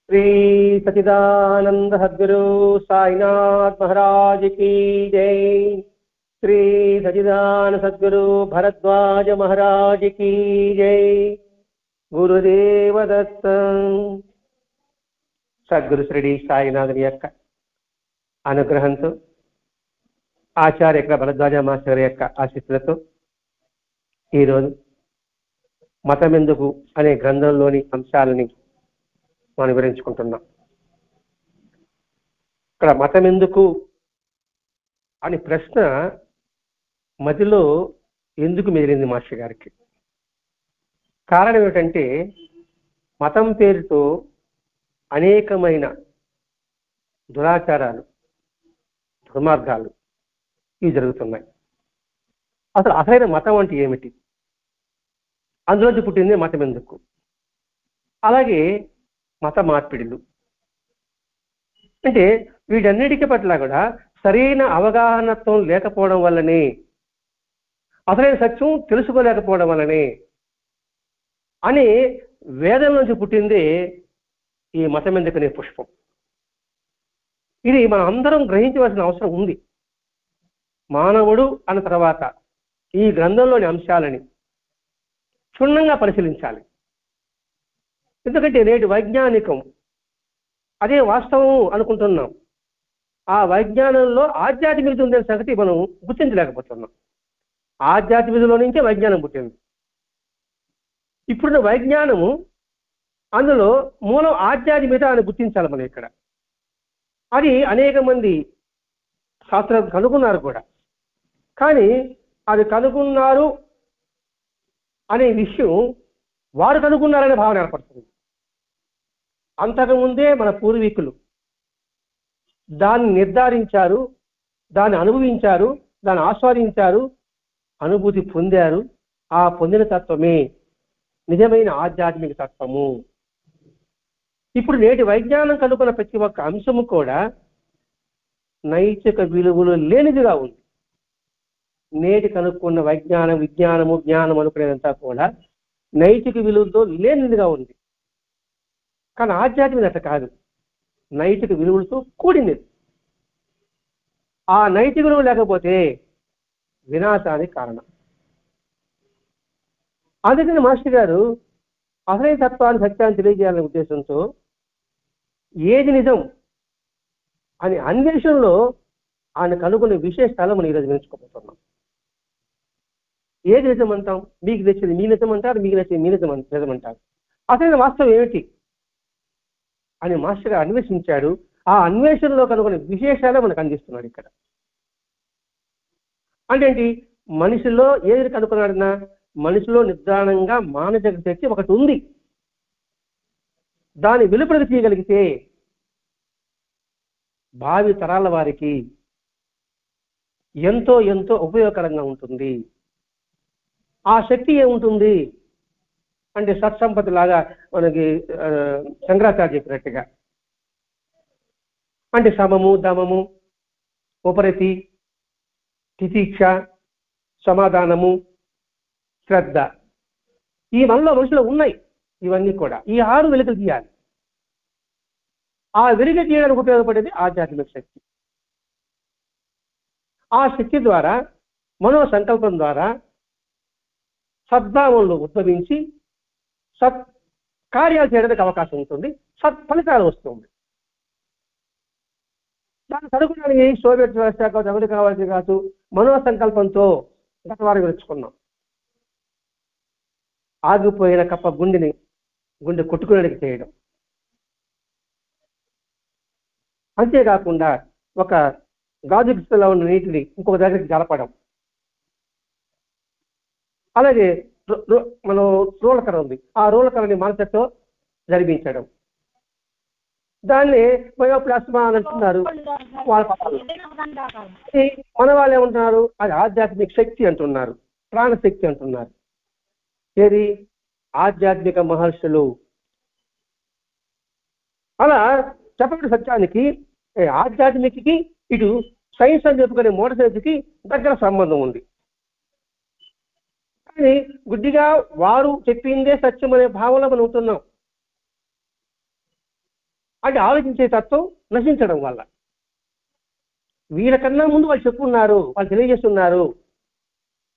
श्री सच्चिदानंद सद्गुरु साईनाथ महाराज की जय। श्री सच्चिदानंद सद्गुरु भरद्वाज महाराज की जय। गुरुदेव दत्त। సద్గురు శ్రీ సాయినాథుని యొక్క అనుగ్రహంతో ఆచార్య భరద్వాజ మాస్టర్ యొక్క ఆశీస్సులతో ఈరోజు మతమెందుకు అనే గ్రంథంలోని అంశాలని మనం వివరించుకుంటున్నాం. ఇక్కడ మతమెందుకు అని ప్రశ్న మధ్యలో ఎందుకు మెదిలింది మాస్టర్ గారికి. కారణం ఏమిటంటే మతం పేరుతో అనేకమైన దురాచారాలు, దుర్మార్గాలు ఇవి జరుగుతున్నాయి. అసలు అసలైన మతం అంటే ఏమిటి, అందులోంచి పుట్టింది మతం ఎందుకు, అలాగే మత మార్పిడులు. అంటే వీటన్నిటికీ పట్ల కూడా సరైన అవగాహనత్వం లేకపోవడం వల్లనే, అసలైన సత్యం తెలుసుకోలేకపోవడం వల్లనే అని వేదం నుంచి పుట్టిందే ఈ మతం ఎందుకనే పుష్పం. ఇది మనం అందరం గ్రహించవలసిన అవసరం ఉంది. మానవుడు అన్న తర్వాత ఈ గ్రంథంలోని అంశాలని క్షుణ్ణంగా పరిశీలించాలి. ఎందుకంటే నేటి వైజ్ఞానికం అదే వాస్తవం అనుకుంటున్నాం. ఆ వైజ్ఞానంలో ఆధ్యాత్మికత ఉందనే సంగతి మనం గుర్తించలేకపోతున్నాం. ఆధ్యాత్మికతలో నుంచే వైజ్ఞానం పుట్టింది. ఇప్పుడున్న వైజ్ఞానము అందులో మూలం ఆధ్యాత్మికత అని గుర్తించాలి మనం ఇక్కడ. అది అనేక మంది శాస్త్రాలు కనుగొన్నారు కూడా. కానీ అది కనుగొన్నారు అనే విషయం వారు కనుగొన్నారనే భావన ఏర్పడుతుంది. అంతకుముందే మన పూర్వీకులు దాన్ని నిర్ధారించారు, దాన్ని అనుభవించారు, దాన్ని ఆస్వాదించారు, అనుభూతి పొందారు. ఆ పొందిన తత్వమే నిజమైన ఆధ్యాత్మిక తత్వము. ఇప్పుడు నేటి వైజ్ఞానం కనుక్కున్న ప్రతి ఒక్క అంశము కూడా నైతిక విలువలు లేనిదిగా ఉంది. నేటి కనుక్కున్న విజ్ఞానము జ్ఞానం అనుకునేదంతా కూడా నైతిక విలువలతో లేనిదిగా ఉంది. కానీ ఆధ్యాత్మికత కాదు, నైతిక విలువలతో కూడింది. ఆ నైతిక విలువ లేకపోతే వినాశానికి కారణం. అందుకని మాస్టర్ గారు అసలైన తత్వాన్ని, సత్యాన్ని తెలియజేయాలనే ఉద్దేశంతో ఏది నిజం అని అన్వేషణలో ఆయన కనుగొనే విశేషాలు మనం ఈరోజు నేర్చుకోబోతున్నాం. ఏది నిజం అంటాం? మీకు నచ్చింది మీ నిజం అంటారు, మీకు నచ్చింది మీ నిజం అంటారు. అసలైన వాస్తవం ఏమిటి అని మాస్టర్ గారు అన్వేషించాడు. ఆ అన్వేషణలో కనుగొనే విశేషాలు మనకు అందిస్తున్నాడు ఇక్కడ. అంటే ఏంటి? మనిషిలో ఏది కనుక్కున్నాడన్నా, మనిషిలో నిదానంగా మానసిక శక్తి ఒకటి ఉంది. దాన్ని వెలుపడికి తీయగలిగితే భావి తరాల వారికి ఎంతో ఎంతో ఉపయోగకరంగా ఉంటుంది. ఆ శక్తి ఏముంటుంది అంటే సత్సంపత్తి లాగా మనకి శంకరాచార్య చెప్పినట్టుగా, అంటే సమము, దమము, ఉపరతి, తితీక్ష, సమాధానము, శ్రద్ధ, ఈ మనలో మనుషులు ఉన్నాయి. ఇవన్నీ కూడా ఈ 6 వెలుగులు తీయాలి. ఆ వెలుగు తీయడానికి ఉపయోగపడేది ఆధ్యాత్మిక శక్తి. ఆ శక్తి ద్వారా, మనో సంకల్పం ద్వారా సద్భావంలో ఉద్భవించి సత్ కార్యాలు చేయడానికి అవకాశం ఉంటుంది, సత్ఫలితాలు వస్తుంది. దాన్ని చదువుకోవడానికి సోవియట్ వ్యవస్థ కావచ్చు, అమెరికా కావచ్చు కాదు, మనో సంకల్పంతో గత వారం విలుచుకున్నాం. ఆగిపోయిన కప్ప గుండె కొట్టుకునేకి చేయడం, అంతేకాకుండా ఒక గాజు గిస్తలో ఉన్న నీటిని ఇంకొక దగ్గరికి జలపడం, అలాగే మనం రోలకర ఉంది, ఆ రోలకరని మనసుతో జరిపించడం, దాన్ని బయోప్లాస్మా అని అంటున్నారు వాళ్ళ పక్కన. మన వాళ్ళు ఏమంటున్నారు? అది ఆధ్యాత్మిక శక్తి అంటున్నారు, ప్రాణశక్తి అంటున్నారు. ఏది? ఆధ్యాత్మిక మహర్షులు. అలా చెప్పబడిన సత్యానికి ఆధ్యాత్మికకి ఇటు సైన్స్ అని చెప్పుకునే మోడల్ సైన్స్కి దగ్గర సంబంధం ఉంది. కానీ గుడ్డిగా వారు చెప్పిందే సత్యం అనే భావంలో మనం ఉంటున్నాం. అంటే ఆలోచించే తత్వం నశించడం వల్ల. వీళ్ళకన్నా ముందు వాళ్ళు చెప్పున్నారు, వాళ్ళు తెలియజేస్తున్నారు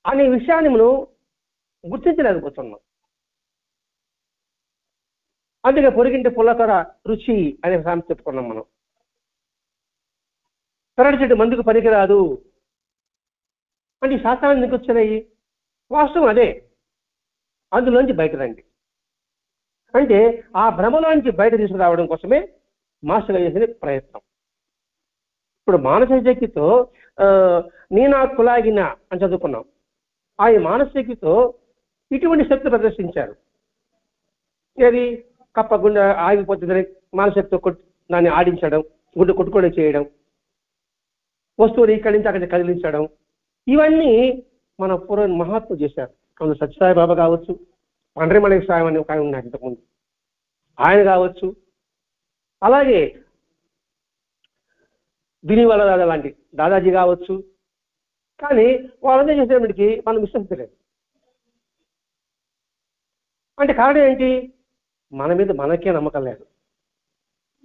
అనే విషయాన్ని మనం గుర్తించలేకపోతున్నాం. అందుకే పొరిగింటి పుల్లకర రుచి అనే సామెత చెప్పుకున్నాం మనం. పెరటి చెట్టు మందుకు పనికిరాదు అంటే ఈ శాస్త్రాలు ఎందుకు వచ్చినాయి? వాస్తవం అదే. అందులోంచి బయట రండి అంటే ఆ భ్రమలోంచి బయట తీసుకురావడం కోసమే మాస్టర్ చేసిన ప్రయత్నం. ఇప్పుడు మానసిక శక్తితో నీనా కులాగిన అని చదువుకున్నాం. ఆ మానసిక శక్తితో ఇటువంటి శక్తి ప్రదర్శించారు. ఏది కప్ప గుండె ఆగిపోతుందని మానసికతో దాన్ని ఆడించడం, గుండె కొట్టుకొని చేయడం, వస్తువుని ఇక్కడి నుంచి అక్కడికి కదిలించడం, ఇవన్నీ మన పూర్వ మహాత్ములు చేశారు. అందులో సత్యసాయి బాబా కావచ్చు, పండ్రిమలై స్వామి అని ఒక ఆయన ఉన్నారు ఇంతకుముందు, ఆయన కావచ్చు, అలాగే దినివాల దాదా లాంటి దాదాజీ కావచ్చు. కానీ వాళ్ళంతా చేసేప్పటికి మనం విశ్వసించలేదు. అంటే కారణం ఏంటి? మన మీద మనకే నమ్మకం లేదు.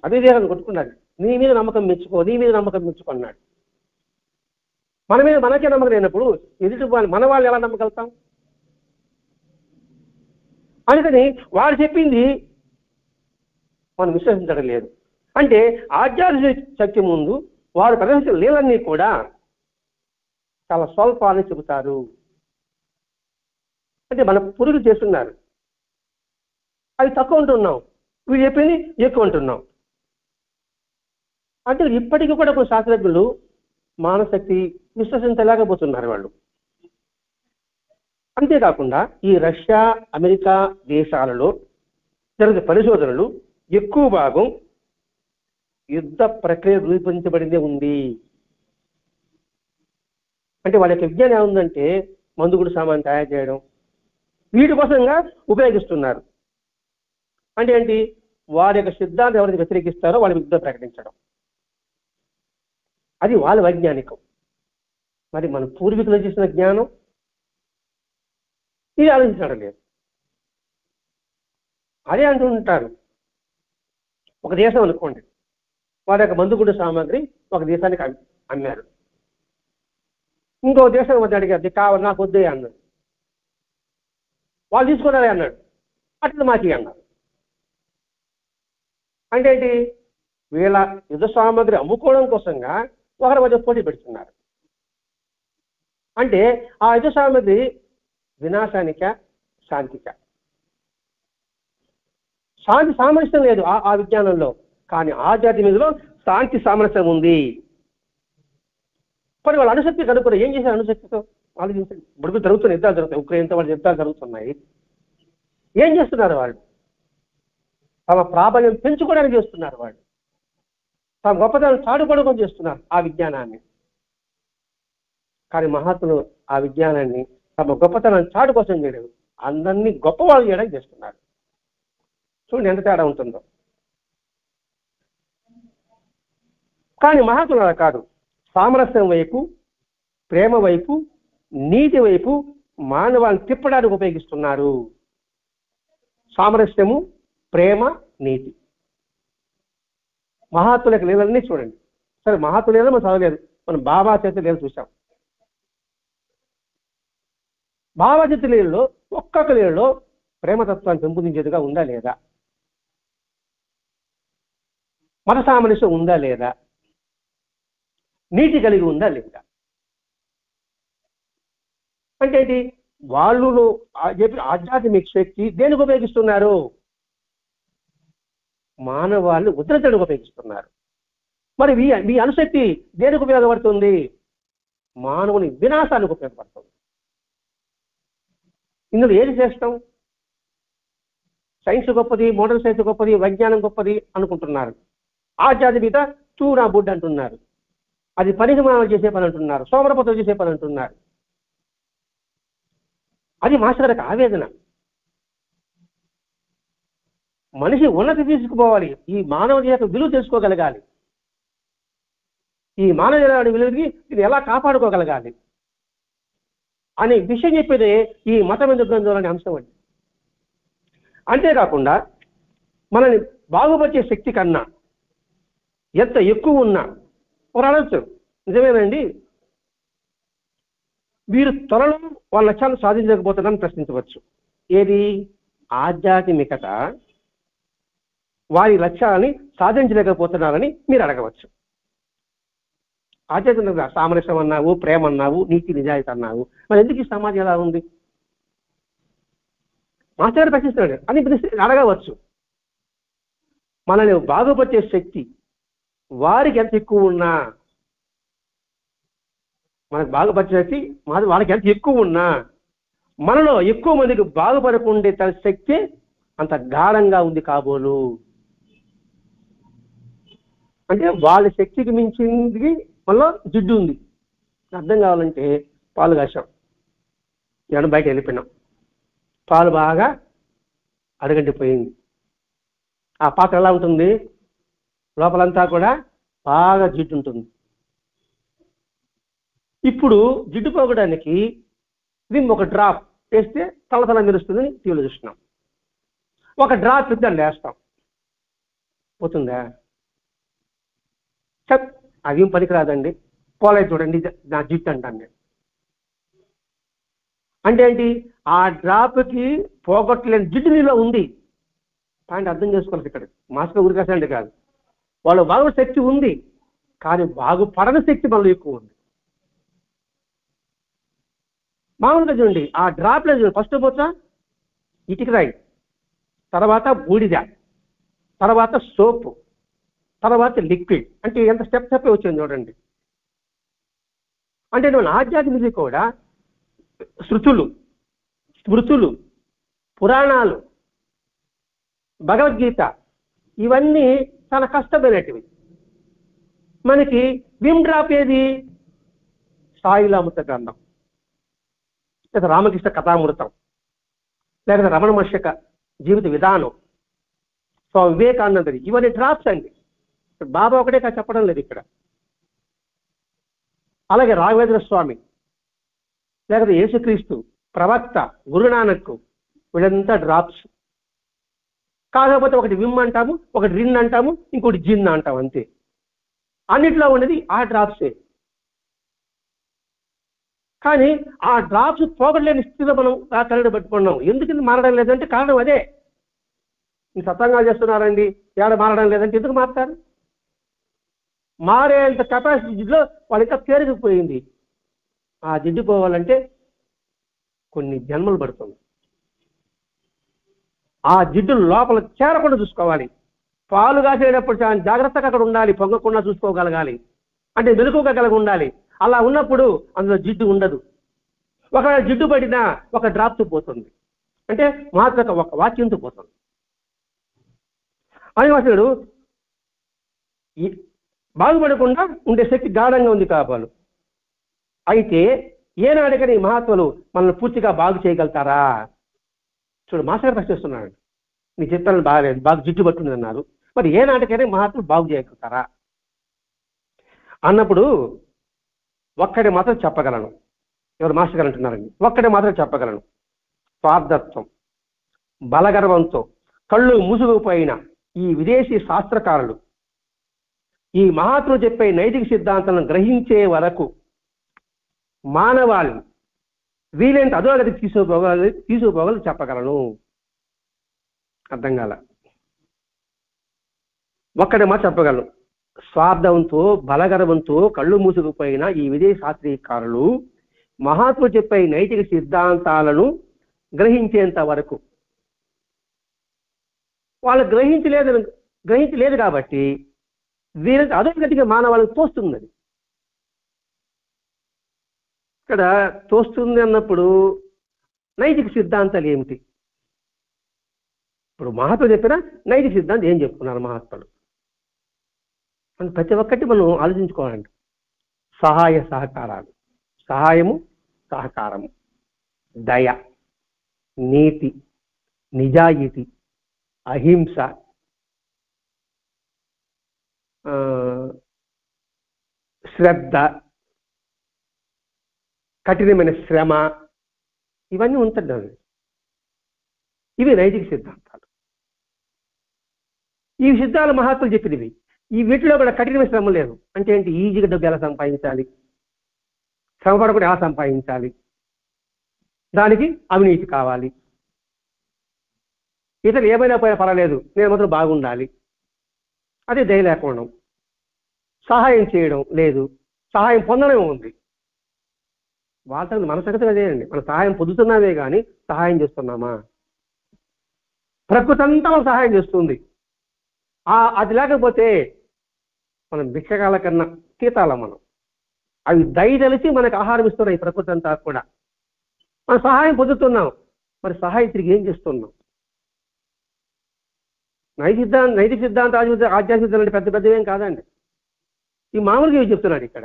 అదే దేహాన్ని కొట్టుకున్నాడు, నీ మీద నమ్మకం మెచ్చుకో, నీ మీద నమ్మకం మెచ్చుకున్నాడు. మన మీద మనకే నమ్మకం లేనప్పుడు ఎదుటి మన వాళ్ళు ఎలా నమ్మగలుగుతాం? అందుకని వాడు చెప్పింది మనం విశ్వసించడం లేదు. అంటే ఆధ్యాత్మిక శక్తి ముందు వారు ప్రదర్శించిన లీలన్నీ కూడా చాలా స్వల్పాన్ని చెబుతారు. అంటే మన పురుగు చేస్తున్నారు, అది తక్కువ ఉంటున్నాం, వీడు చెప్పింది ఎక్కువ ఉంటున్నాం. అంటే ఇప్పటికీ కూడా కొన్ని శాస్త్రజ్ఞులు మానశక్తి విశ్వసించలేకపోతున్నారు వాళ్ళు. అంతేకాకుండా ఈ రష్యా, అమెరికా దేశాలలో జరిగే పరిశోధనలు ఎక్కువ భాగం యుద్ధ ప్రక్రియ రూపొందించబడిందే ఉంది. అంటే వాళ్ళ యొక్క విజ్ఞానం ఏముందంటే మందుగుడు సామాన్ తయారు చేయడం, వీటి కోసంగా ఉపయోగిస్తున్నారు. అంటే ఏంటి? వారి యొక్క సిద్ధాంతం ఎవరైతే వ్యతిరేకిస్తారో వాళ్ళ యుద్ధం ప్రకటించడం, అది వాళ్ళ వైజ్ఞానికం. మరి మన పూర్వీకులు చేసిన జ్ఞానం ఇది ఆలోచించడం లేదు. అదే అంటుంటారు, ఒక దేశం అనుకోండి, వారి యొక్క మందుగుడు సామాగ్రి ఒక దేశానికి అమ్మారు, ఇంకో దేశం వద్ద అడిగారు, కావాలి నాకు వద్దే అన్నాడు, వాళ్ళు తీసుకున్నారే అన్నాడు, అట్లా మాకి అన్నారు. అంటే ఏంటి? వీళ్ళ యుద్ధ సామాగ్రి అమ్ముకోవడం కోసంగా ఒకరి మధ్య పోటీ పెడుతున్నారు. అంటే ఆ యుద్ధ సామాగ్రి వినాశానిక, శాంతిక? శాంతి సామరస్యం లేదు ఆ విజ్ఞానంలో, కానీ ఆధ్యాత్మికలో శాంతి సామరస్యం ఉంది. మరి వాళ్ళు అణుశక్తి కనుక్కోరు, ఏం చేశారు అణుశక్తితో? ఆలోచించండి. ఇప్పుడు జరుగుతున్న యుద్ధాలు జరుగుతాయి, ఉక్రెయిన్తో వాళ్ళ యుద్ధాలు జరుగుతున్నాయి. ఏం చేస్తున్నారు వాళ్ళు? తమ ప్రాబల్యం పెంచుకోవడానికి చేస్తున్నారు వాళ్ళు, తమ గొప్పతనం చాటుపడుకొని చేస్తున్నారు ఆ విజ్ఞానాన్ని. కానీ మహాత్ములు ఆ విజ్ఞానాన్ని తమ గొప్పతనాన్ని చాటు కోసం చేయలేదు, అందరినీ గొప్పవాళ్ళు చేయడానికి చేస్తున్నారు. చూడండి ఎంత తేడా ఉంటుందో. కానీ మహాత్ములు అలా కాదు, సామరస్యం వైపు, ప్రేమ వైపు, నీతి వైపు మానవాన్ని తిప్పడానికి ఉపయోగిస్తున్నారు. సామరస్యము, ప్రేమ, నీతి. మహాత్ముల యొక్క లీలన్నీ చూడండి. సరే, మహాత్ముల లీల మనం చదవలేదు, మనం బాబా చేత లీల చూసాం. బాబా చేత లీలలో ఒక్కొక్క లీలలో ప్రేమతత్వాన్ని పెంపొందించేదిగా ఉందా లేదా? మత సామరస్యం ఉందా లేదా? నీతి కలిగి ఉందా లేదా? అంటే ఏంటి? వాళ్ళు చెప్పి ఆధ్యాత్మిక శక్తి దేనికి ఉపయోగిస్తున్నారు? మానవాళ్ళు ఉద్ధరించడానికి ఉపయోగిస్తున్నారు. మరి మీ అణుశక్తి దేనికి ఉపయోగపడుతుంది? మానవుని వినాశానికి ఉపయోగపడుతుంది. ఇందులో ఏది శ్రేష్టం? సైన్స్ గొప్పది, మోడర్న్ సైన్స్ గొప్పది, వైజ్ఞానం గొప్పది అనుకుంటున్నారు. ఆధ్యాత్మికత చూరా బుడ్ అంటున్నారు, అది పరిగణన చేసే పని అంటున్నారు, సోమరపత్రం చేసే పని అంటున్నారు. అది మాస్టర్ గారికి ఆవేదన. మనిషి ఉన్నతి తీసుకుపోవాలి, ఈ మానవ యొక్క విలువ తెలుసుకోగలగాలి, ఈ మానవ విలువకి ఇది ఎలా కాపాడుకోగలగాలి అనే విషయం చెప్పేదే ఈ మతం ఎందుకు గ్రంథాలనే అంశం అండి. అంతేకాకుండా మనల్ని బాగుపరిచే శక్తి కన్నా ఎంత ఎక్కువ ఉన్నా వారు అడగచ్చు, నిజమేనండి వీరు త్వరలో వాళ్ళ లక్ష్యాలను సాధించలేకపోతున్నారని ప్రశ్నించవచ్చు. ఏది? ఆధ్యాత్మికత వారి లక్ష్యాలని సాధించలేకపోతున్నారని మీరు అడగవచ్చు. ఆధ్యాత్మికంగా సామరస్యం అన్నావు, ప్రేమ అన్నావు, నీతి నిజాయితీ అన్నావు, మరి ఎందుకు ఈ సమాజం ఎలా ఉంది? మాస్టర్ ప్రశ్నిస్తున్నాడు అని అడగవచ్చు. మనల్ని బాగుపరిచే శక్తి వారికి ఎంత ఎక్కువ ఉన్నా, మనకు బాగుపరిచే శక్తి వాళ్ళకి ఎంత ఎక్కువ ఉన్నా, మనలో ఎక్కువ మందికి బాగుపడకుండే తన శక్తి అంత గాఢంగా ఉంది కాబోలు. అంటే వాళ్ళ శక్తికి మించింది మళ్ళీ జిడ్డు ఉంది. అర్థం కావాలంటే పాలు కాసాం, ఎడ బయట వెళ్ళిపోయినాం, పాలు బాగా అడగంటిపోయింది. ఆ పాత్ర ఎలా ఉంటుంది? లోపలంతా కూడా బాగా జిడ్డు ఉంటుంది. ఇప్పుడు జిడ్డు పోగడానికి విమ్ ఒక డ్రాప్ వేస్తే తలతల మెరుస్తుందని టీవీలో చూస్తున్నాం. ఒక డ్రాప్ ఇద్దాం వేస్తాం, పోతుందా? చెప్ అదేం పనికిరాదండి, పోలేదు చూడండి నా జిడ్డు అంటాను నేను. అంటే ఏంటి? ఆ డ్రాప్కి పోగొట్టలేని జిడ్డు నీలో ఉంది. పాయింట్ అర్థం చేసుకోవాలి. ఇక్కడ మాస్గా ఊరికేసండి కాదు, వాళ్ళు బాగు శక్తి ఉంది, కానీ బాగుపడని శక్తి మనలో ఎక్కువ ఉంది. మామూలుగా చూడండి, ఆ డ్రాప్లో చూడండి, ఫస్ట్ పోతా ఇటుక రాయి, తర్వాత బూడిద, తర్వాత సోపు, తర్వాత లిక్విడ్. అంటే ఎంత స్టెప్ వచ్చింది చూడండి. అంటే నేను ఆధ్యాత్మిక కూడా శృతులు, స్మృతులు, పురాణాలు, భగవద్గీత ఇవన్నీ చాలా కష్టమైనటివి. మనకి విమ్ డ్రాప్ ఏది? సాయిలామృత గ్రంథం, లేదా రామకృష్ణ కథామృతం, లేకపోతే రమణ మహర్షి జీవిత విధానం, స్వామి వివేకానందది, ఇవన్నీ డ్రాప్స్ అండి. బాబా ఒకటే చెప్పడం లేదు ఇక్కడ. అలాగే రాఘవేంద్ర స్వామి, లేకపోతే యేసుక్రీస్తు, ప్రవక్త, గురునానక్, వీళ్ళంతా డ్రాప్స్. కాకపోతే ఒకటి విమ్ అంటాము, ఒకటి రిన్ అంటాము, ఇంకోటి జిన్ అంటాం, అంతే. అన్నిట్లో ఉన్నది ఆ డ్రాప్సే. కానీ ఆ డ్రాప్స్ పోగొట్టలేని స్థితిలో మనం ఆ కరడు పెట్టుకున్నాం. ఎందుకు మారడం లేదంటే కారణం అదే. మీరు సత్సంగాలు చేస్తున్నారండి, ఏడ మారడం లేదంటే ఎందుకు మారుతారు? మారేంత కెపాసిటీలో వాళ్ళు ఇంకా పేరుకుపోయింది. ఆ జిడ్డు పోవాలంటే కొన్ని జన్మలు పడుతుంది. ఆ జిడ్డు లోపల చేరకుండా చూసుకోవాలి. పాలు కాసేటప్పుడు చాలా జాగ్రత్తగా అక్కడ ఉండాలి, పొంగకుండా చూసుకోగలగాలి, అంటే మెలకుగా కలిగి ఉండాలి. అలా ఉన్నప్పుడు అందులో జిడ్డు ఉండదు. ఒకవేళ జిడ్డు పడినా ఒక డ్రాప్తో పోతుంది, అంటే మాత్రక ఒక వాక్యంతో పోతుంది. అనివాసుడు బాగుపడకుండా ఉండే శక్తి గాఢంగా ఉంది కాపాలు. అయితే ఏనాడికని మహాత్ములు మనల్ని పూర్తిగా బాగు చేయగలుగుతారా? చూడు, మాస్టర్ ప్రశ్నిస్తున్నాడు, నీ చిత్రాలు బాగాలేదు, బాగా జిడ్డు పట్టుంది అన్నారు, మరి ఏనాటికైనా మహాత్ములు బాగు చేయగలుగుతారా అన్నప్పుడు ఒక్కడి మాత్రం చెప్పగలను. ఎవరు మాస్టర్ గారు అంటున్నారండి? ఒక్కడి మాత్రం చెప్పగలను. స్వార్థత్వం, బలగర్వంతో కళ్ళు మూసుకుపోయిన ఈ విదేశీ శాస్త్రకారులు ఈ మహాత్ములు చెప్పే నైతిక సిద్ధాంతాలను గ్రహించే వరకు మానవాళి వీలైనంత అధోగతికి తీసుకుపోగలరు చెప్పగలను. అర్థం కాల? ఒక్కడి మాట చెప్పగలను. స్వార్థంతో బలగర్వంతో కళ్ళు మూసుకుపోయిన ఈ విదేశీ శాస్త్రీకారులు మహాత్ములు చెప్పే నైతిక సిద్ధాంతాలను గ్రహించేంత వరకు వాళ్ళు గ్రహించలేదు కాబట్టి వీరంత అధోగతిగా మానవాళ్ళకి తోస్తున్నది. ఇక్కడ తోస్తుంది అన్నప్పుడు నైతిక సిద్ధాంతాలు ఏమిటి? ఇప్పుడు మహాత్ములు చెప్పిన నైతిక సిద్ధాంతం ఏం చెప్పుకున్నారు మహాత్ములు? మనం ప్రతి ఒక్కటి మనం ఆలోచించుకోవాలండి. సహాయ సహకారాలు, సహాయము సహకారము, దయ, నీతి, నిజాయితీ, అహింస, శ్రద్ధ, కఠినమైన శ్రమ, ఇవన్నీ ఉంటుందండి. ఇవి నైతిక సిద్ధాంతాలు. ఈ సిద్ధాలు మహాత్ములు చెప్పినవి. ఈ వీటిలో కూడా కఠినమైన శ్రమ లేదు. అంటే ఏంటి? ఈజీగా డబ్బు ఎలా సంపాదించాలి, శ్రమ పడకుండా ఎలా సంపాదించాలి, దానికి అవినీతి కావాలి, ఇతరులు ఏమైనా పోయినా పర్వాలేదు నేను మాత్రం బాగుండాలి, అదే దయ లేకపోవడం, సహాయం చేయడం లేదు, సహాయం పొందడం ఉంది. వాళ్ళ మన సంగతి అదేనండి. మనం సహాయం పొందుతున్నామే కానీ సహాయం చేస్తున్నామా? ప్రకృతి అంతా మనం సహాయం చేస్తుంది. అది లేకపోతే మనం భిక్షకాల కన్నా తీతాలం. మనం అవి దయదలిచి మనకు ఆహారం ఇస్తున్నాయి. ప్రకృతి అంతా కూడా మనం సహాయం పొందుతున్నాం, మరి సహాయం తిరిగి ఏం చేస్తున్నాం? నైతిక సిద్ధాంత ఆధ్యాత్మిక సిద్ధాంతం పెద్ద పెద్దవేం కాదండి. ఈ మామూలుగా ఏం చెప్తున్నాడు ఇక్కడ.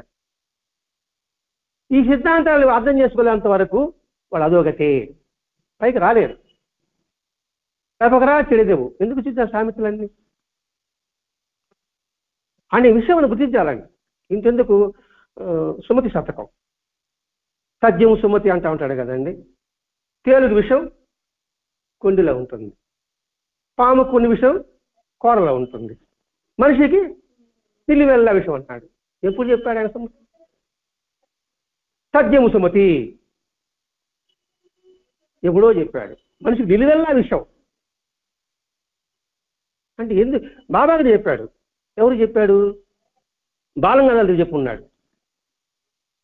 ఈ సిద్ధాంతాలు అర్థం చేసుకోలేంత వరకు వాళ్ళు అదొకటే, పైకి రాలేరు. ఒకరా చెడిదేవు ఎందుకు చూసారు సామెతలన్నీ అనే విషయం మనం గుర్తించాలండి. ఇంతెందుకు సుమతి శతకం, సత్యం సుమతి అంటూ ఉంటాడు కదండి. తేలుగు విషయం కొండిలో ఉంటుంది, పాము కొన్ని విషయం కూరలో ఉంటుంది, మనిషికి తిల్లివెల్ల విషయం అంటాడు. ఎప్పుడు చెప్పాడు ఆయన? సుమతి సత్యము సుమతి ఎప్పుడో చెప్పాడు. మనిషికి నిలువెల్లా విషయం అంటే ఎందుకు బాబాగా చెప్పాడు? ఎవరు చెప్పాడు? బాలంగానాలు చెప్పున్నాడు,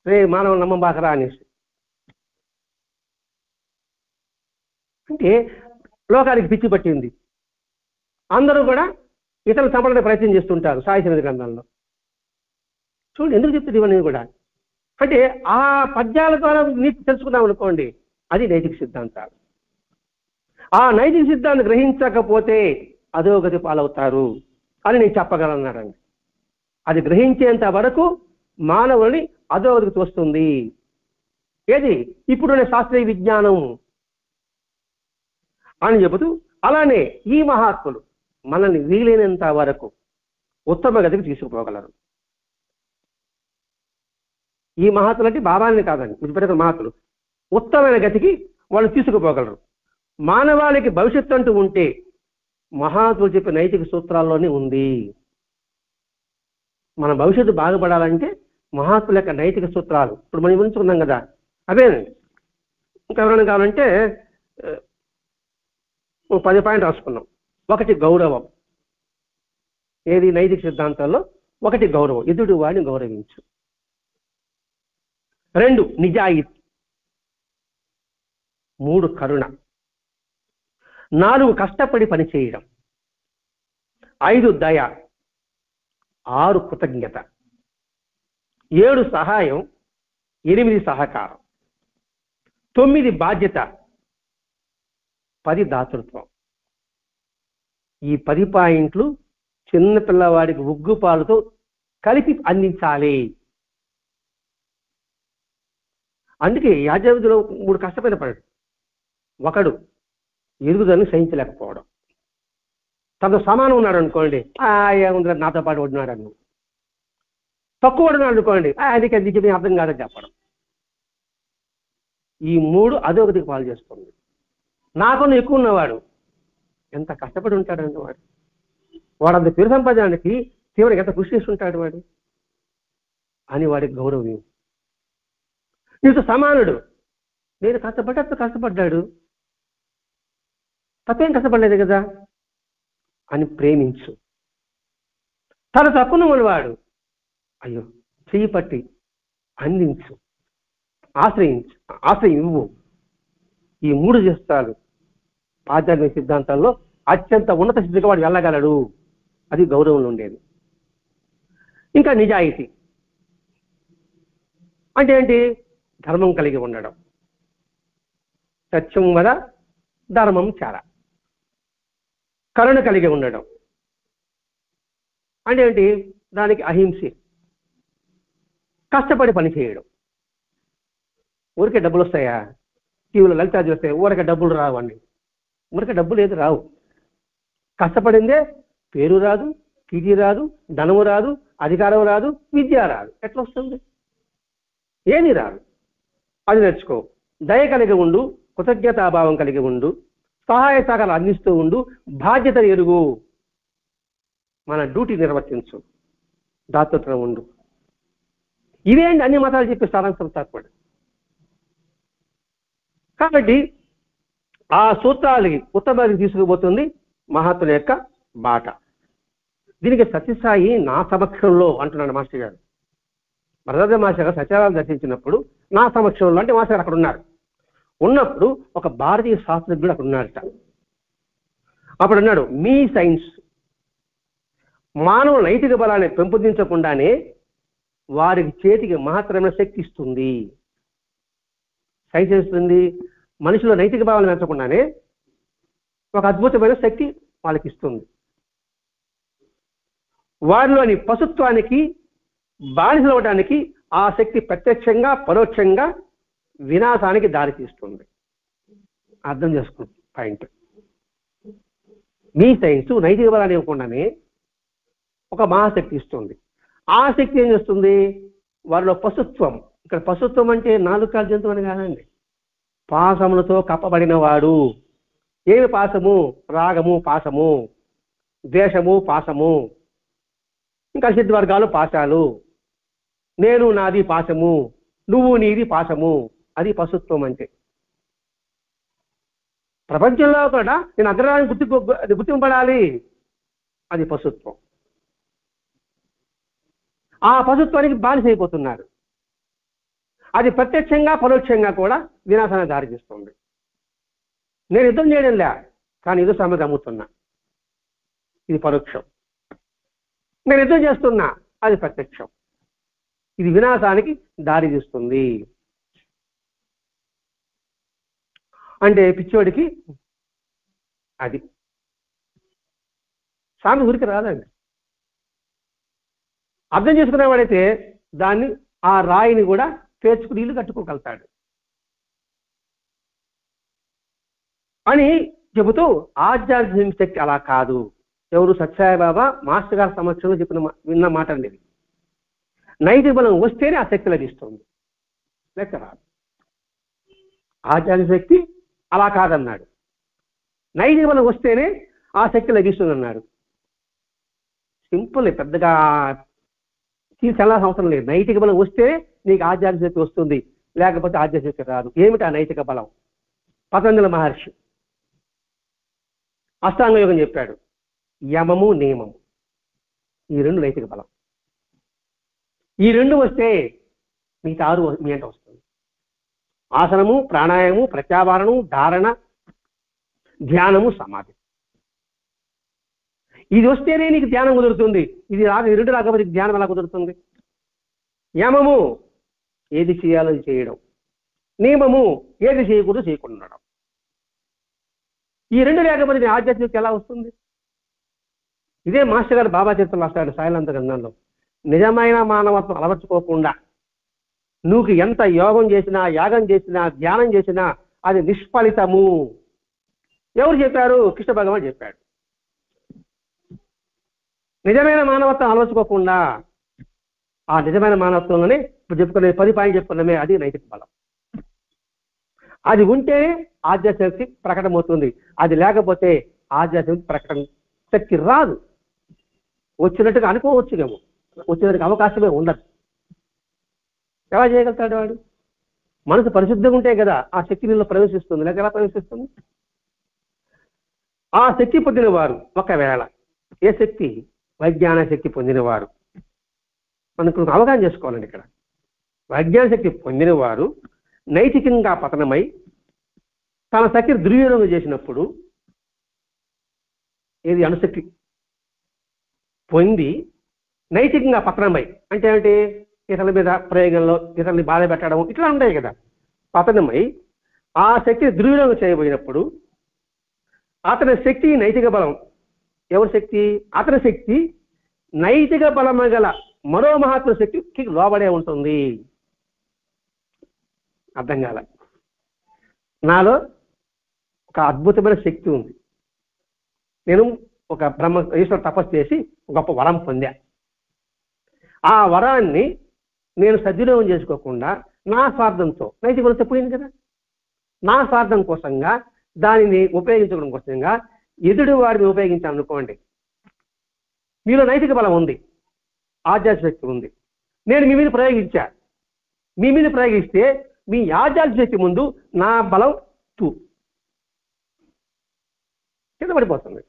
రే మానవ నమ్మబాకరా అనేసి. అంటే లోకానికి పిచ్చి పట్టింది, అందరూ కూడా ఇతరులు చంపడానికి ప్రయత్నం చేస్తుంటారు. సాహిత్య గ్రంథాల్లో చూడండి ఎందుకు చెప్తుంది ఇవన్నీ కూడా. అంటే ఆ పద్యాల ద్వారా నీతి తెలుసుకున్నాం అనుకోండి, అది నైతిక సిద్ధాంతాలు. ఆ నైతిక సిద్ధాంతం గ్రహించకపోతే అధోగతి పాలవుతారు అని నేను చెప్పగలన్నాడండి. అది గ్రహించేంత వరకు మానవుని అధోగతికి వస్తుంది. ఏది? ఇప్పుడున్న శాస్త్రీయ విజ్ఞానం అని చెబుతూ, అలానే ఈ మహాత్ములు మనల్ని వీలైనంత వరకు ఉత్తమ గతికి తీసుకుపోగలరు. ఈ మహాత్ములు అంటే బాబాని కాదండి, విడిపెట్టిన మహాత్ములు ఉత్తమైన గతికి వాళ్ళు తీసుకుపోగలరు. మానవాళికి భవిష్యత్తు అంటూ ఉంటే మహాత్ములు చెప్పే నైతిక సూత్రాల్లోనే ఉంది. మన భవిష్యత్తు బాగుపడాలంటే మహాత్ముల యొక్క నైతిక సూత్రాలు ఇప్పుడు మనం వివరించుకున్నాం కదా, అవేనండి. ఇంకా ఎవరైనా కావాలంటే 10 పాయింట్ రాసుకున్నాం. 1 గౌరవం. ఏది? నైతిక సిద్ధాంతాల్లో 1 గౌరవం, ఎదుటి వాడిని గౌరవించు. 2 నిజాయితీ. 3 కరుణ. 4 కష్టపడి పనిచేయడం. 5 దయ. 6 కృతజ్ఞత. 7 సహాయం. 8 సహకారం. 9 బాధ్యత. 10 దాతృత్వం. ఈ 10 పాయింట్లు చిన్న పిల్లవాడికి ఉగ్గుపాలతో కలిపి అందించాలి. అందుకే యాజవిధిలో 3 కష్టమైన పడు. 1 ఎదుగుదలని సహించలేకపోవడం. తనతో సమానం ఉన్నాడు అనుకోండి, ఏముంది నాతో పాటు వడ్డున్నాడు అన్ను. తక్కువ ఉన్నాడు అనుకోండి, అందుకే నిజమే అర్థం కాదని చెప్పడం. ఈ 3 అధోగతికి పాలు చేస్తుంది. నాకన్నా ఎక్కువ ఉన్నవాడు ఎంత కష్టపడి ఉంటాడండి. వాడంత పేరు సంపాదనకి తీవ్రంగా ఎంత కృషి చేసి ఉంటాడు వాడు అని వాడికి గౌరవం. నీతో సమానుడు, నేను కష్టపడ్డాడు, తప్పేం కష్టపడలేదు కదా అని ప్రేమించు. తన తప్పును ఉన్నవాడు, అయ్యో చెయ్యి పట్టి అందించు, ఆశ్రయం ఇవ్వు. ఈ 3 చేస్తాలు ఆధ్యాత్మిక సిద్ధాంతాల్లో అత్యంత ఉన్నత స్థితిగా వాడు వెళ్ళగలడు. అది గౌరవంలో ఉండేది. ఇంకా నిజాయితీ అంటే ఏంటి? ధర్మం కలిగి ఉండడం. సత్యం వద ధర్మం చార. కరుణ కలిగి ఉండడం అంటే ఏంటి? దానికి అహింసే. కష్టపడి పని చేయడం. ఊరికే డబ్బులు వస్తాయా? టీవీలో లలితాది వస్తాయి, ఊరికే డబ్బులు రావండి. ఊరికే డబ్బులు ఏది రావు. కష్టపడిందే పేరు రాదు, కీర్తి రాదు, ధనము రాదు, అధికారం రాదు, విద్య రాదు. ఎట్లా వస్తుంది? ఏమీ రాదు. అది నేర్చుకో. దయ కలిగి ఉండు, కృతజ్ఞతాభావం కలిగి ఉండు, సహాయ సహకారాలు అందిస్తూ ఉండు, బాధ్యత ఎరుగు, మన డ్యూటీ నిర్వర్తించు. దాతృత్వం ఉండు. ఇవేంటి అన్ని మతాలు చెప్పి సారాంశం తక్కువ. కాబట్టి ఆ సూత్రాలకి ఉత్తమానికి తీసుకుపోతుంది మహాత్ముల యొక్క బాట. దీనికి సత్యసాయి నా సమక్షంలో అంటున్నాడు మాస్టర్ గారు. వరదరాజ మాస్టర్ గారు సత్యాలను దర్శించినప్పుడు నా సమక్షంలో అంటే మాస్టర్ గారు అక్కడ ఉన్నారు. ఉన్నప్పుడు ఒక భారతీయ శాస్త్రజ్ఞుడు అక్కడ ఉన్నాడట. అప్పుడు అన్నాడు, మీ సైన్స్ మానవ నైతిక బలాన్ని పెంపొందించకుండానే వారికి చేతికి మహత్తరమైన శక్తి ఇస్తుంది. సైన్స్ ఇస్తుంది, మనిషిలో నైతిక భావాలను పెంచకుండానే ఒక అద్భుతమైన శక్తి వాళ్ళకి ఇస్తుంది. వారిలోని పశుత్వానికి బానిసలవడానికి ఆ శక్తి ప్రత్యక్షంగా పరోక్షంగా వినాశానికి దారితీస్తుంది. అర్థం చేసుకున్నాం పాయింట్. మీ సైన్స్ నైతిక బలాన్ని ఇవ్వకుండానే ఒక మహాశక్తి ఇస్తుంది. ఆ శక్తి ఏం చేస్తుంది? వారిలో పశుత్వం. ఇక్కడ పశుత్వం అంటే 4 కాళ్ళ జంతువు అని కాదండి. పాశములతో కప్పబడిన వాడు. ఏమి పాశము? రాగము పాశము, ద్వేషము పాశము, ఇంకా సిద్ధవర్గాలు పాశాలు, నేను నాది పాశము, నువ్వు నీది పాశము. అది పశుత్వం అంటే. ప్రపంచంలో కూడా నేను అగ్రహాన్ని గుర్తింపబడాలి, అది పశుత్వం. ఆ పశుత్వానికి బానిస అయిపోతున్నారు. అది ప్రత్యక్షంగా పరోక్షంగా కూడా వినాశాన్ని దారితీస్తుంది. నేను యుద్ధం చేయడంలే, కానీ యుద్ధ సామగ్రి అమ్ముతున్నా, ఇది పరోక్షం. నేను యుద్ధం చేస్తున్నా, అది ప్రత్యక్షం. ఇది వినాశానికి దారితీస్తుంది. అంటే పిచ్చోడికి అది సామెత ఊరికి రాదండి. అర్థం చేసుకునేవాడైతే దాన్ని ఆ రాయిని కూడా పేర్చుకుని ఇల్లు కట్టుకోగలుగుతాడు అని చెబుతూ ఆధ్యాత్మిక శక్తి అలా కాదు. ఎవరు? సత్యసాయిబాబా మాస్టర్ గారి సమక్షంలో విన్న మాట అండి. నైతిక బలం వస్తేనే ఆ శక్తి లభిస్తుంది, లేక రాదు. ఆధ్యాత్మిక శక్తి అలా కాదన్నాడు. నైతిక బలం వస్తేనే ఆ శక్తి లభిస్తుంది అన్నాడు. సింపుల్, పెద్దగా చాలా అవసరం లేదు. నైతిక బలం వస్తే నీకు ఆధ్యాత్మిక శక్తి వస్తుంది, లేకపోతే ఆధ్యాత్మిక శక్తి రాదు. ఏమిటి ఆ నైతిక బలం? పతంజలి మహర్షి అష్టాంగ యోగం చెప్పాడు. యమము నియమము, ఈ 2 నైతిక బలం. ఈ 2 వస్తే మిగతా 6 మీ అంట వస్తుంది. ఆసనము, ప్రాణాయామము, ప్రత్యావరణము, ధారణ, ధ్యానము, సమాధి. ఇది వస్తేనే నీకు ధ్యానం కుదురుతుంది. ఇది 2 రాకపోతే ధ్యానం ఎలా కుదురుతుంది? యమము ఏది చేయాలో చేయడం, నియమము ఏది చేయకూడదు చేయకుండా ఉండడం. ఈ 2 లేకపోతే నీ ఆధ్యాత్మిక ఎలా వస్తుంది? ఇదే మాస్టర్ గారు బాబా చరిత్రలో రాస్తాడు సాయిలంత గ్రంథంలో. నిజమైన మానవత్వం అలవర్చుకోకుండా నువ్వు ఎంత యోగం చేసినా, యాగం చేసినా, ధ్యానం చేసినా అది నిష్ఫలితము. ఎవరు చెప్పారు? కృష్ణ భగవాన్ చెప్పాడు. నిజమైన మానవత్వం అలవర్చుకోకుండా ఆ నిజమైన మానవత్వంలోనే ఇప్పుడు చెప్పుకునే 10 పాయింట్ చెప్పుకున్నామే, అది నైతిక బలం. అది ఉంటే ఆధ్యాత్మిక శక్తి ప్రకటమవుతుంది. అది లేకపోతే ఆధ్యాత్మిక ప్రకటన శక్తి రాదు. వచ్చినట్టుగా అనుకోవచ్చుగేమో, వచ్చేందుకు అవకాశమే ఉండదు. ఎలా చేయగలుగుతాడు వాడు? మనసు పరిశుద్ధంగా ఉంటే కదా ఆ శక్తి నీళ్ళు ప్రవేశిస్తుంది, లేక ఎలా ప్రవేశిస్తుంది? ఆ శక్తి పొందినవారు, ఒకవేళ ఏ శక్తి? వైజ్ఞాన శక్తి పొందినవారు. మనకు అవగాహన చేసుకోవాలండి. ఇక్కడ వైజ్ఞాన శక్తి పొందినవారు నైతికంగా పతనమై తన శక్తిని దుర్వినియోగం చేసినప్పుడు, ఏది అణుశక్తి పొంది నైతికంగా పతనమై అంటే ఏంటి? ఇతరుల మీద ప్రయోగంలో ఇతరుల్ని బాధ పెట్టడం ఇట్లా ఉంటాయి కదా. పతనమై ఆ శక్తిని దుర్వినియోగం చేయబోయినప్పుడు అతని శక్తి నైతిక బలం. ఎవరి శక్తి? అతని శక్తి నైతిక బలము గల మరో మహాత్మ శక్తికి లోబడే ఉంటుంది. అర్థం కాల? నాలో ఒక అద్భుతమైన శక్తి ఉంది. నేను ఒక ఈశ్వర తపస్సు చేసి గొప్ప వరం పొందా. ఆ వరాన్ని నేను సద్వినియోగం చేసుకోకుండా నా స్వార్థంతో, నైతిక బలం చెప్పిపోయింది కదా, నా స్వార్థం కోసంగా దానిని ఉపయోగించడం కోసంగా ఎదుటి వాడిని ఉపయోగించాలనుకోండి, మీలో నైతిక బలం ఉంది, ఆధ్యాత్మిక శక్తి ఉంది. నేను మీ మీద ప్రయోగించా, మీ మీద ప్రయోగిస్తే మీ ఆధ్యాత్మిక శక్తి ముందు నా బలం కింద పడిపోతుంది.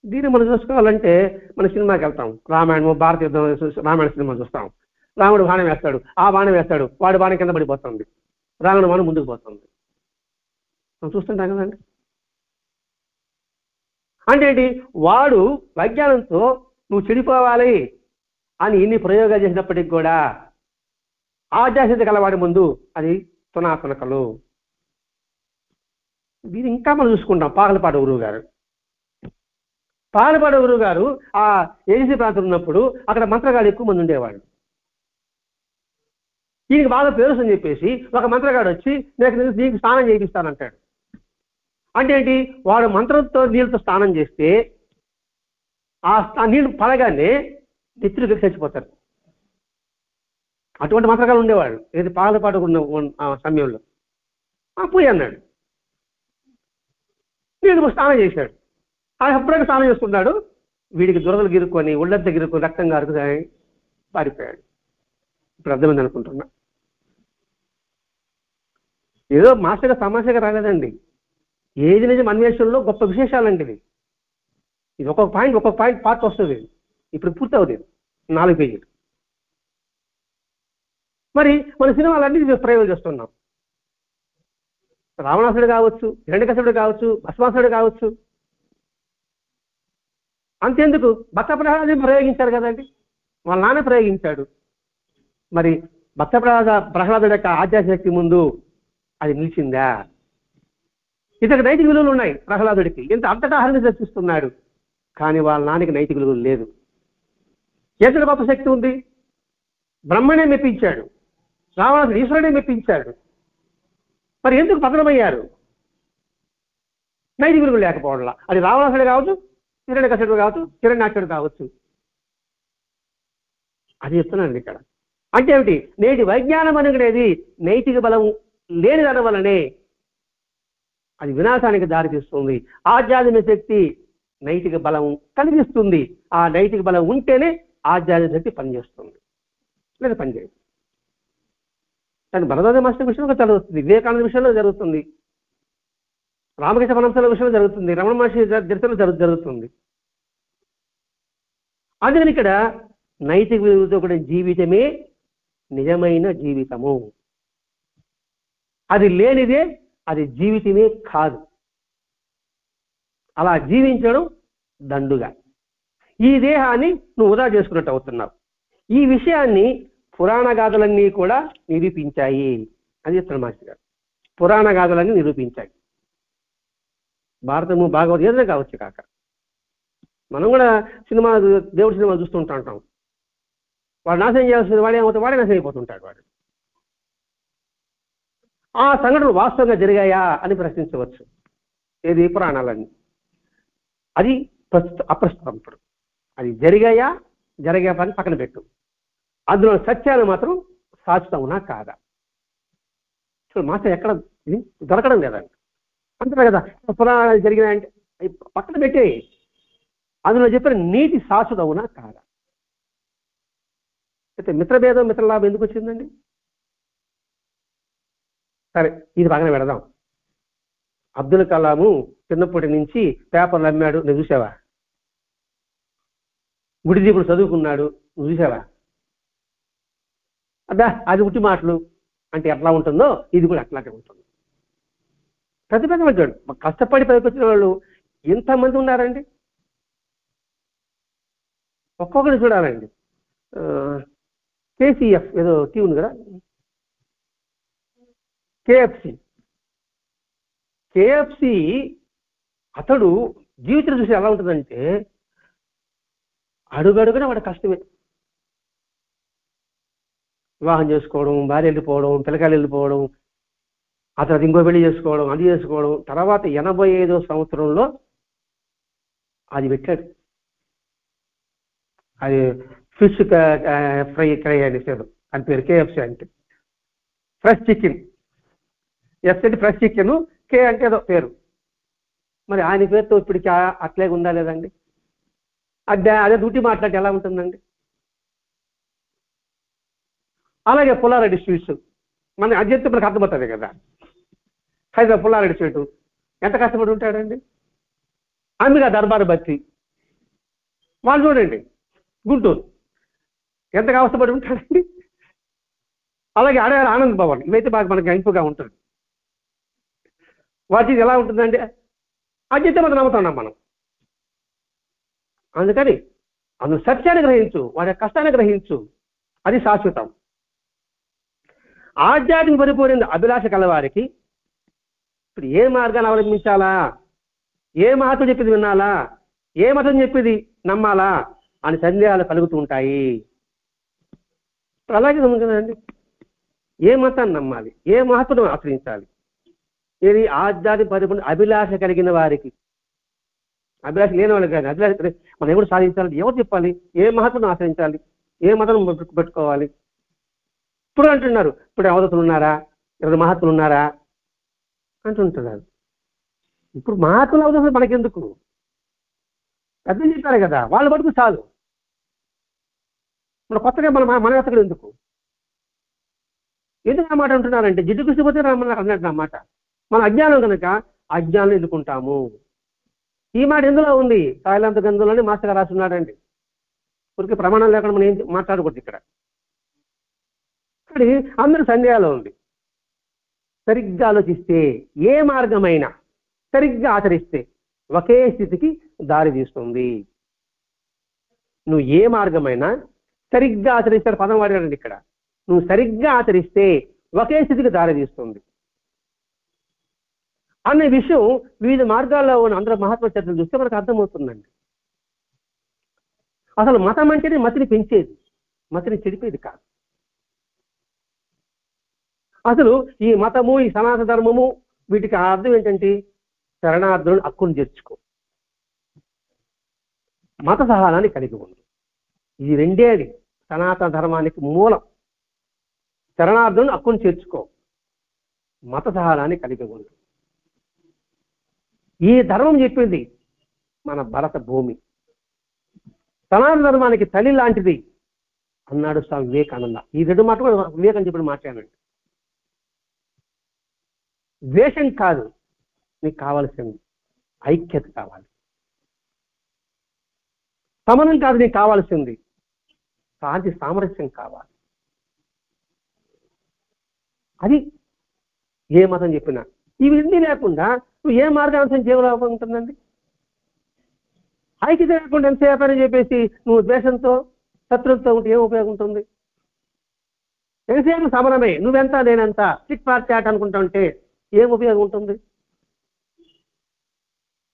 దీన్ని మనం చూసుకోవాలంటే మన సినిమాకి వెళ్తాం, రామాయణము భారత యుద్ధం రామాయణ సినిమా చూస్తాం. రాముడు బాణం వేస్తాడు, ఆ బాణం వేస్తాడు, వాడి బాణం కింద పడిపోతుంది, రావణ బాణం ముందుకు పోతుంది. మనం చూస్తుంటాం కదండి. అంటే ఏంటి, వాడు వైజ్ఞానంతో నువ్వు చెడిపోవాలి అని ఎన్ని ప్రయోగాలు చేసినప్పటికి కూడా ఆధ్యాత్మికత గలవాడి ముందు అది తునాతునకలు. దీన్ని ఇంకా మనం చూసుకుంటాం. పాగలపాటి గురువు గారు, పాగలపాటి గురువు గారు ఆ ఏజెన్సీ ప్రాంతం ఉన్నప్పుడు అక్కడ మంత్రగాడు ఎక్కువ మంది ఉండేవాళ్ళు. ఈయనకి బాగా పేరుసు అని చెప్పేసి ఒక మంత్రగాడు వచ్చి నీకు స్నానం చేయిస్తానంటాడు. అంటే ఏంటి, వాడు మంత్రంతో నీళ్ళతో స్నానం చేస్తే ఆ నీళ్ళు పడగానే నెత్తులు చచ్చిపోతారు. అటువంటి మంత్రగాలు ఉండేవాడు. ఏది పాగలపాటు ఉన్న సమయంలో పోయి అన్నాడు, నీళ్ళు స్నానం చేశాడు. ఆయన ఎప్పుడైనా స్నానం చేసుకున్నాడు, వీడికి దురదలు గిరుక్కొని ఒళ్ళంతా గిరుక్కొని రక్తం గారుకు పారిపోయాడు. ఇప్పుడు అర్థమైంది అనుకుంటున్నా. ఏదో మాస్టర్గా తమాషగా రాలేదండి. ఏది నిజం అన్వేషణలో గొప్ప విశేషాలండి ఇది. ఇది ఒక్కొక్క పాయింట్ పార్ట్ వస్తుంది. ఇప్పుడు పూర్తి అవుతుంది 4 పేజీలు. మరి మన సినిమాలన్నీ ప్రయోగాలు చేస్తున్నాం. రావణాసుడు కావచ్చు, హిరణ్యకశిపుడు కావచ్చు, భస్మాసుడు కావచ్చు, అంతెందుకు భక్త ప్రయోగించారు కదండి, వాళ్ళ నాన్న ప్రయోగించాడు. మరి భక్త ప్రహ్లాదుడి యొక్క ఆధ్యాత్మిక ముందు అది నిలిచిందా? ఇతనికి నైతిక విలువలు ఉన్నాయి. ప్రహ్లాదుడికి ఎంత అంతటాహారాన్ని చర్చిస్తున్నాడు, కానీ వాళ్ళ నాన్నకి నైతిక విలువలు లేదు. ఎంత గొప్ప శక్తి ఉంది. బ్రహ్మనే మెప్పించాడు, రావణాసుడు ఈశ్వరుడే మెప్పించాడు. మరి ఎందుకు పతనమయ్యారు? నైతిక విలువలు లేకపోవడంలా. అది రావణాసుడు కావచ్చు, హిరణ్యకశిపుడు కావచ్చు, హిరణ్యాక్షుడు కావచ్చు. అది చెప్తున్నానండి ఇక్కడ. అంటే ఏమిటి, నేటి వైజ్ఞానం అనేది నైతిక బలం లేని దాని వల్లనే అది వినాశానికి దారితీస్తుంది. ఆధ్యాత్మిక శక్తి నైతిక బలం కలిగిస్తుంది. ఆ నైతిక బలం ఉంటేనే ఆధ్యాత్మిక శక్తి పనిచేస్తుంది, లేదా పనిచేయదు. కానీ భరద్వాజ మాస్టర్ విషయంలో జరుగుతుంది, వివేకానంద విషయంలో జరుగుతుంది, రామకృష్ణ పరమహంసల విషయంలో జరుగుతుంది, రమణ మహర్షి చరిత్రలో జరుగుతుంది. అందుకని ఇక్కడ నైతిక విలువలతో కూడిన జీవితమే నిజమైన జీవితము. అది లేనిదే అది జీవితమే కాదు. అలా జీవించడం దండుగా. ఈ దేహాన్ని నువ్వు వృధా చేసుకున్నట్టు అవుతున్నావు. ఈ విషయాన్ని పురాణ గాథలన్నీ కూడా నిరూపించాయి అని చెప్తున్నాడు మాస్టర్ గారు. పురాణ గాథలన్నీ నిరూపించాయి. భారతము భాగవత ఏదైనా కావచ్చు కాక. మనం కూడా సినిమా దేవుడి సినిమాలు చూస్తుంటాం. వాడు నాశనం చేయాల్సిన వాడే ఏమవుతాడు, వాడే నాశనం అయిపోతుంటాడు వాడు. ఆ సంఘటనలు వాస్తవంగా జరిగాయా అని ప్రశ్నించవచ్చు. ఏది పురాణాలన్నీ. అది అప్రస్తుతం. ఇప్పుడు అది జరిగాయా పని పక్కన పెట్టు. అందులో సత్యాలు మాత్రం శాశ్వతమునా కాదా? చూడు మాస్టర్ ఎక్కడ దొరకడం లేదండి. అంతే కదా, పురాణాలు జరిగినాయంటే పక్కన పెట్టే అందులో చెప్పిన నీతి శాశ్వతమునా కాదా? అయితే మిత్రభేదం మిత్రలాభం ఎందుకు వచ్చిందండి? సరే, ఇది బాగానే పెడదాం. అబ్దుల్ కలాము చిన్నప్పటి నుంచి పేపర్లు అమ్మాడు, నువ్వు చూసావా? గుడి దీపుడు చదువుకున్నాడు, నువ్వు చూసావా? అబ్బా అది ఉట్టి మాటలు అంటే ఎట్లా ఉంటుందో ఇది కూడా అట్లాగే ఉంటుంది. పెద్ద పెద్ద మంచి కష్టపడి పైకి వచ్చిన వాళ్ళు ఎంతమంది ఉన్నారండి. ఒక్కొక్కటి చూడాలండి. కేసీఎఫ్ ఏదో టీ ఉంది కదా, కేఎఫ్సి అతడు జీవితం చూసి ఎలా ఉంటుందంటే అడుగడుగున వాడు కష్టమే. వివాహం చేసుకోవడం, భార్య వెళ్ళిపోవడం, పిల్లకాయలు వెళ్ళిపోవడం, ఆ తర్వాత ఇంకో పెళ్లి చేసుకోవడం, అది చేసుకోవడం. తర్వాత 85వ సంవత్సరంలో అది పెట్టాడు. అది ఫిష్ ఫ్రై అని అని పేరు కేఎఫ్సి అంటే. ఫ్రెష్ చికెన్, ఎస్ అంటే ఫ్రెష్ చికెన్, కే అంటే ఏదో పేరు. మరి ఆయన పేరుతో ఇప్పటికి అట్లే ఉందా లేదండి? అదే డ్యూటీ మాట్లాడితే ఎలా ఉంటుందండి? అలాగే పుల్లారెడ్డి స్వీట్స్, మన అధ్యక్షుడు మనకు అర్థమవుతుంది కదా. హైదరాబాద్ పుల్లారెడ్డి స్వీటు ఎంత కష్టపడి ఉంటాడండి. అంబికా దర్బారు బత్తి వాళ్ళు చూడండి, గుంటూరు ఎంత కష్టపడి ఉంటాడండి. అలాగే అడయాల ఆనంద్ భవన్, ఇవైతే బాగా మనకి ఇంపుగా ఉంటుంది. వాటి ఎలా ఉంటుందండి, అధ్యక్ష మనం నమ్ముతున్నాం మనం. అందుకని అందులో సత్యాన్ని గ్రహించు, వాడి కష్టాన్ని గ్రహించు, అది శాశ్వతం. ఆధ్యాత్మిక పరిపూర్ణ అభిలాష కలవారికి ఇప్పుడు ఏ మార్గాన్ని అవలంబించాలా, ఏ మహత్వం చెప్పింది వినాలా, ఏ మతం చెప్పింది నమ్మాలా అని సందేహాలు కలుగుతూ ఉంటాయి. అలాగే ఉంది కదండి, ఏ మతాన్ని నమ్మాలి, ఏ మహత్వం ఆశ్రయించాలి. ఇది ఆధ్యాత్మిక పరిపూర్ణ అభిలాష కలిగిన వారికి. అభిలాష లేని వాళ్ళకి కానీ అభిలాష మనం ఎవరు సాధించాలి, ఎవరు చెప్పాలి, ఏ మహత్వం ఆశ్రయించాలి, ఏ మతం పెట్టుకోవాలి. ఇప్పుడు అంటున్నారు, ఇప్పుడు అవధతులు ఉన్నారా, ఎవరు మహాత్ములు ఉన్నారా అంటుంటున్నారు. ఇప్పుడు మహాత్ములు అవధతులు మనకెందుకు, అర్థం చెప్పారు కదా, వాళ్ళు పట్టుకు చాలు. మన కొత్తగా మన ఎత్తకడు ఎందుకు ఆ మాట అంటున్నారంటే జిడ్డు కృష్ణపోతే అన్నట్టు అన్నమాట. మన అజ్ఞానం కనుక అజ్ఞానం ఎదుర్కొంటాము. ఈ మాట ఎందులో ఉంది, సాయిలాంత గ్రంథంలోనే మాస్టర్ గారు రాస్తున్నాడండి. ఊరికి ప్రమాణం లేకుండా మనం ఏం మాట్లాడకూడదు ఇక్కడ. కానీ అందరూ సందేహాలు ఉంది. సరిగ్గా ఆలోచిస్తే ఏ మార్గమైనా సరిగ్గా ఆచరిస్తే ఒకే స్థితికి దారి తీస్తుంది. నువ్వు ఏ మార్గమైనా సరిగ్గా ఆచరిస్తాడు పదం వాడాడండి ఇక్కడ. నువ్వు సరిగ్గా ఆచరిస్తే ఒకే స్థితికి దారి తీస్తుంది అనే విషయం వివిధ మార్గాల్లో ఉన్న అందరూ మహాత్మ చర్చలు చూస్తే మనకు అర్థమవుతుందండి. అసలు మతం అంటేనే మతిని పెంచేది, మతిని చెడిపేది కాదు. అసలు ఈ మతము, ఈ సనాతన ధర్మము, వీటికి అర్థం ఏంటంటే శరణార్థులను హక్కును చేర్చుకో, మత సహాయాన్ని కలిగి ఉంది. ఈ రెండేది సనాతన ధర్మానికి మూలం. శరణార్థులను హక్కును చేర్చుకో, మత సహాయాన్ని కలిగి ఉంది. ఈ ధర్మం చెప్పింది మన భరత భూమి, సనాతన ధర్మానికి తల్లి లాంటిది అన్నాడు స్వామి వివేకానంద. ఈ రెండు మాట వివేకం చెప్పిన మాట్లాడండి. ద్వేషం కాదు నీకు కావాల్సింది, ఐక్యత కావాలి. సమనం కాదు నీకు కావాల్సింది, శాంతి సామరస్యం కావాలి. అది ఏ మతం చెప్పినా. ఇవన్నీ లేకుండా నువ్వు ఏ మార్గాంశం చేయడం ఉంటుందండి. ఐక్యత లేకుండా ఎంతసేపు అని చెప్పేసి నువ్వు ద్వేషంతో శత్రువులతో ఉంటే ఏం ఉపయోగం ఉంటుంది? ఎంతసేపు సమరమే, నువ్వెంత నేనెంత, చిట్ ఫార్ చాట్ అనుకుంటా ఉంటే ఏం ఉపయోగం ఉంటుంది?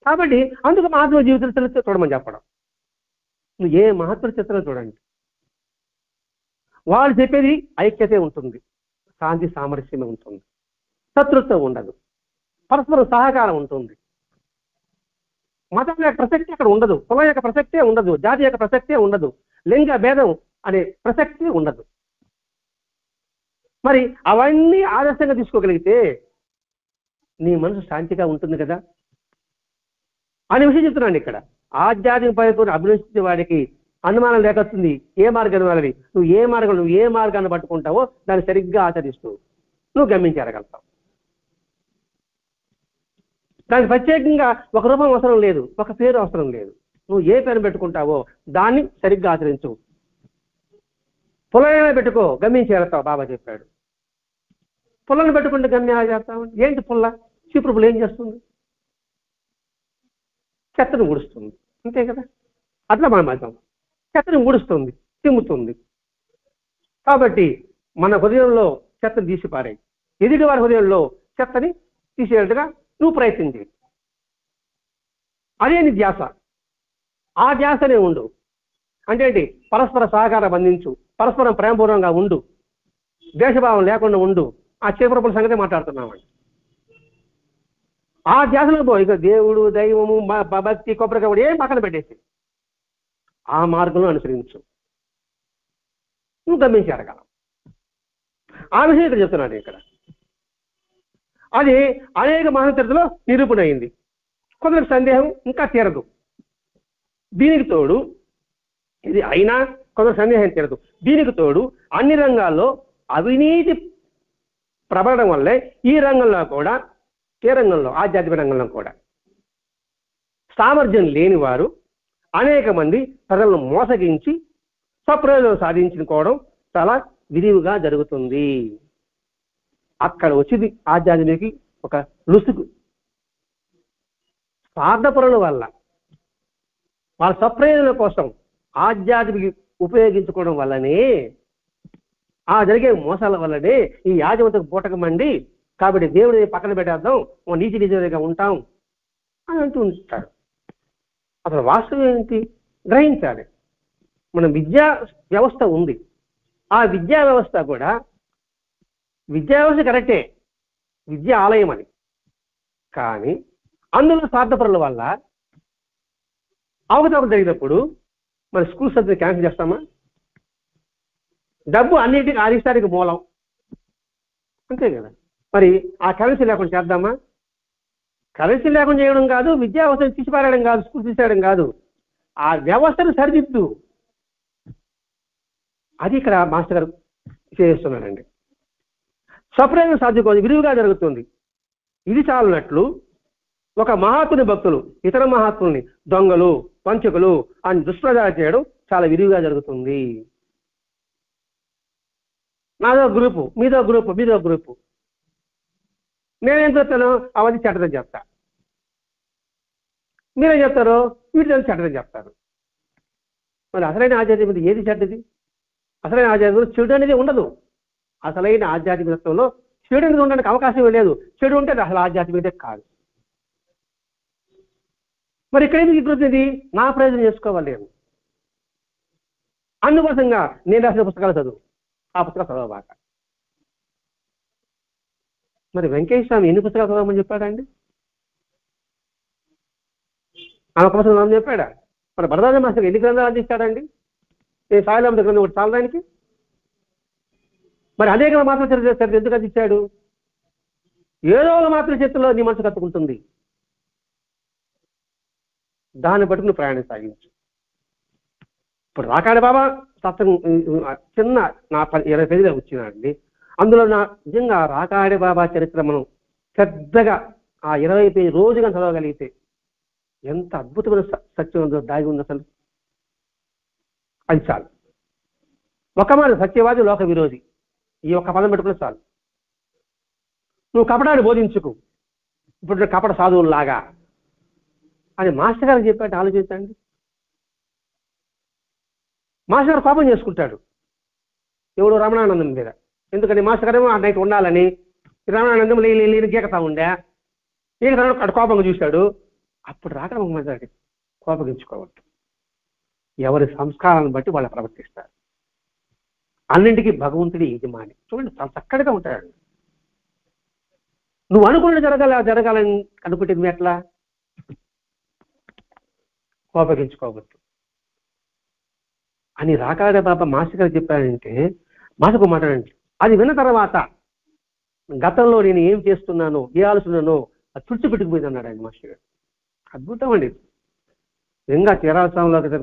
కాబట్టి అందుకు మహాత్మ జీవిత చరిత్ర చూడమని చెప్పడం. నువ్వు ఏ మహత్వ చిత్రం చూడండి, వాళ్ళు చెప్పేది ఐక్యతే ఉంటుంది, శాంతి సామరస్యమే ఉంటుంది, శత్రుత్వం ఉండదు, పరస్పర సహకారం ఉంటుంది. మతం యొక్క ప్రసక్తి అక్కడ ఉండదు, కులం యొక్క ప్రసక్తే ఉండదు, జాతి యొక్క ప్రసక్తే ఉండదు, లింగ భేదం అనే ప్రసక్తి ఉండదు. మరి అవన్నీ ఆదర్శంగా తీసుకోగలిగితే నీ మనసు శాంతిగా ఉంటుంది కదా అనే విషయం చెప్తున్నాను ఇక్కడ. ఆధ్యాత్మిక పరిపూర్ణ అభివృద్ధి వాడికి అనుమానం లేకొస్తుంది. ఏ మార్గాన్ని వాళ్ళని నువ్వు ఏ మార్గాన్ని పట్టుకుంటావో దాన్ని సరిగ్గా ఆచరిస్తూ నువ్వు గమనించగలుగుతావు. దానికి ప్రత్యేకంగా ఒక రూపం అవసరం లేదు, ఒక పేరు అవసరం లేదు. నువ్వు ఏ పేరు పెట్టుకుంటావో దాన్ని సరిగ్గా ఆచరించు. పుల్లైనా పెట్టుకో, గమనించేస్తావు. బాబా చెప్పాడు, పుల్లను పెట్టుకుంటే గమ్యం చేస్తావు. ఏంటి పుల్ల? చీపురు పుల్ల ఏం చేస్తుంది? చెత్తను ఊడుస్తుంది, అంతే కదా. అట్లా మన మతం చెత్తను ఊడుస్తుంది, తిమ్ముతుంది. కాబట్టి మన హృదయంలో చెత్తను తీసి పారాయి, ఎదుటి వారి హృదయంలో చెత్తని తీసేటట్టుగా నువ్వు ప్రయత్నం చేయి. అదే నీ ధ్యాస, ఆ ధ్యాసనే ఉండు. అంటే ఏంటి? పరస్పర సహకారం అందించు, పరస్పరం ప్రేమపూర్వంగా ఉండు, ద్వేషభావం లేకుండా ఉండు. ఆ చీపురపుల సంగతి మాట్లాడుతున్నామండి. ఆ ధ్యాసలో పో. ఇక దేవుడు, దైవము, భక్తి, కొబ్బరికాయ ఏం పక్కన పెట్టేసి ఆ మార్గంలో అనుసరించు, నువ్వు గమనించగలం. ఆ విషయం ఇక్కడ చెప్తున్నాడు. ఇక్కడ అది అనేక మహాచరిత్రలో నిరూపణ అయింది. కొందరికి సందేహం ఇంకా తీరదు. దీనికి తోడు ఇది అయినా కొందరు సందేహం తీరదు. దీనికి తోడు అన్ని రంగాల్లో అవినీతి ప్రబలడం వల్లే ఈ రంగంలో కూడా, ఏ రంగంలో, ఆధ్యాత్మిక రంగంలో కూడా సామర్థ్యం లేని వారు అనేక మంది ప్రజలను మోసగించి స్వప్రయోజనం సాధించుకోవడం చాలా విరివిగా జరుగుతుంది. అక్కడ వచ్చింది ఆధ్యాత్మికి ఒక లుసుగు. స్వార్థపరుల వల్ల వాళ్ళ స్వప్రయోజనం కోసం ఆధ్యాత్మికి ఉపయోగించుకోవడం వల్లనే, ఆ జరిగే మోసాల వల్లనే ఈ యాజవంతకు పూటకమండి, కాబట్టి దేవుడిని పక్కన పెట్టేద్దాం, నీతి నిజంగా ఉంటాం అని అంటూ ఉంటాడు. అసలు వాస్తవం ఏంటి గ్రహించాలి. మన విద్యా వ్యవస్థ ఉంది. ఆ విద్యా వ్యవస్థ కూడా, విద్యా వ్యవస్థ కరెక్టే, విద్యా ఆలయం అని. కానీ అందులో స్వార్థపరుల వల్ల అవకతవకలు జరిగినప్పుడు మన స్కూల్స్ అంతా క్యాన్సిల్ చేస్తామా? డబ్బు అన్నింటికి ఆరిష్టానికి మూలం, అంతే కదా. మరి ఆ కరెన్సీ లేకుండా చేద్దామా? కరెన్సీ లేకుండా చేయడం కాదు, విద్యా వ్యవస్థను తీసిపారేయడం కాదు, స్కూల్ తీసేయడం కాదు, ఆ వ్యవస్థను సరిదిద్దు. అది ఇక్కడ మాస్టర్ గారు చేస్తున్నారండి. స్వప్రయోజనం సాధ్యం విరివిగా జరుగుతుంది. ఇది చాలన్నట్లు ఒక మహాత్ముని భక్తులు ఇతర మహాత్ముల్ని దొంగలు, పంచకులు అని దుష్ప్రచారం చేయడం చాలా విరివిగా జరుగుతుంది. నాదో గ్రూపు, మీదో గ్రూపు, మీదో గ్రూపు. నేనేం చెప్తాను, అవన్నీ చెడ్డదని చెప్తా. మీరేం చెప్తారు, వీటితో చెడ్డదని చెప్తారు. మరి అసలైన ఆధ్యాత్మికత ఏది చెడ్డది? అసలైన ఆధ్యాత్మికత చెడు అనేది ఉండదు. అసలైన ఆధ్యాత్మికతలో చెడు అనేది ఉండడానికి అవకాశం లేదు. చెడు ఉంటే అసలు ఆధ్యాత్మికత కాదు. మరి ఇక్కడ ఎందుకు ఇప్పుడు నా ప్రయోజనం చేసుకోవాలి నేను. అందుకోసంగా నేను రాసిన పుస్తకాలు చదువు, ఆ పుస్తకాలు చదవబాక. మరి వెంకటేశ్వర స్వామి ఎన్ని పుస్తకాలు చదవమని చెప్పాడండి? ఆమె ఒక పుస్తకం చదవమని చెప్పాడా? మరి బరదాజ మాస్టర్ ఎన్ని గ్రంథాలు అందిస్తాడండి? నేను సాయిలాంబ గ్రంథం ఒకటి చాలడానికి. మరి అనేక మాత్రం చరిత్ర ఎందుకు అందించాడు? ఏదో ఒక మాత్రం చరిత్రలో నీ మనసు కత్తుకుంటుంది, దాన్ని బట్టి నువ్వు ప్రయాణం సాగించు. ఇప్పుడు రాకాడి బాబా సత్సంగం చిన్న నా 20 పేజీలో వచ్చినాడండి. అందులో నా నిజంగా రాకాడి బాబా చరిత్ర మనం పెద్దగా ఆ 20 పేజీ రోజుగా చదవగలిగితే ఎంత అద్భుతమైన సత్యం ఉందో దాగి ఉంది అసలు. అది చాలు. ఒక మాట, సత్యవాది లోక విరోధి, ఈ ఒక్క పదం పెట్టుకుని చాలు. నువ్వు కపటాన్ని బోధించుకు, ఇప్పుడు కపట సాధువుల్లాగా అని మాస్టర్ గారు చెప్పాడు. ఆలోచించండి. మాస్టర్ గారు కోపం చేసుకుంటాడు ఎవడు రమణానందం మీద. ఎందుకని మాస్టర్ గారేమో ఆ నైట్ ఉండాలని రమణానందం లేని గీకతా ఉండే, గీకతా అక్కడ కోపంగా చూశాడు. అప్పుడు రాక మాట్లాడి కోపగించుకోవద్దు. ఎవరి సంస్కారాలను బట్టి వాళ్ళు ప్రవర్తిస్తారు. అన్నింటికీ భగవంతుడి యజమాని. చూడండి చాలా చక్కటిగా ఉంటాడు. నువ్వు అనుకున్నది జరగాలని అనుకుంటే నువ్వు ఎట్లా? కోపగించుకోవద్దు అని రాకాడ బాబా మాస్టర్ గారు చెప్పారంటే, మాటకు మాట్లాడండి. అది విన్న తర్వాత గతంలో నేను ఏం చేస్తున్నానో, ఏ ఆలోచనో అది తుడిచిపెట్టుకుపోయింది అన్నాడు ఆయన మాస్టర్ గారు. అద్భుతం అండి. నిజంగా చీరాల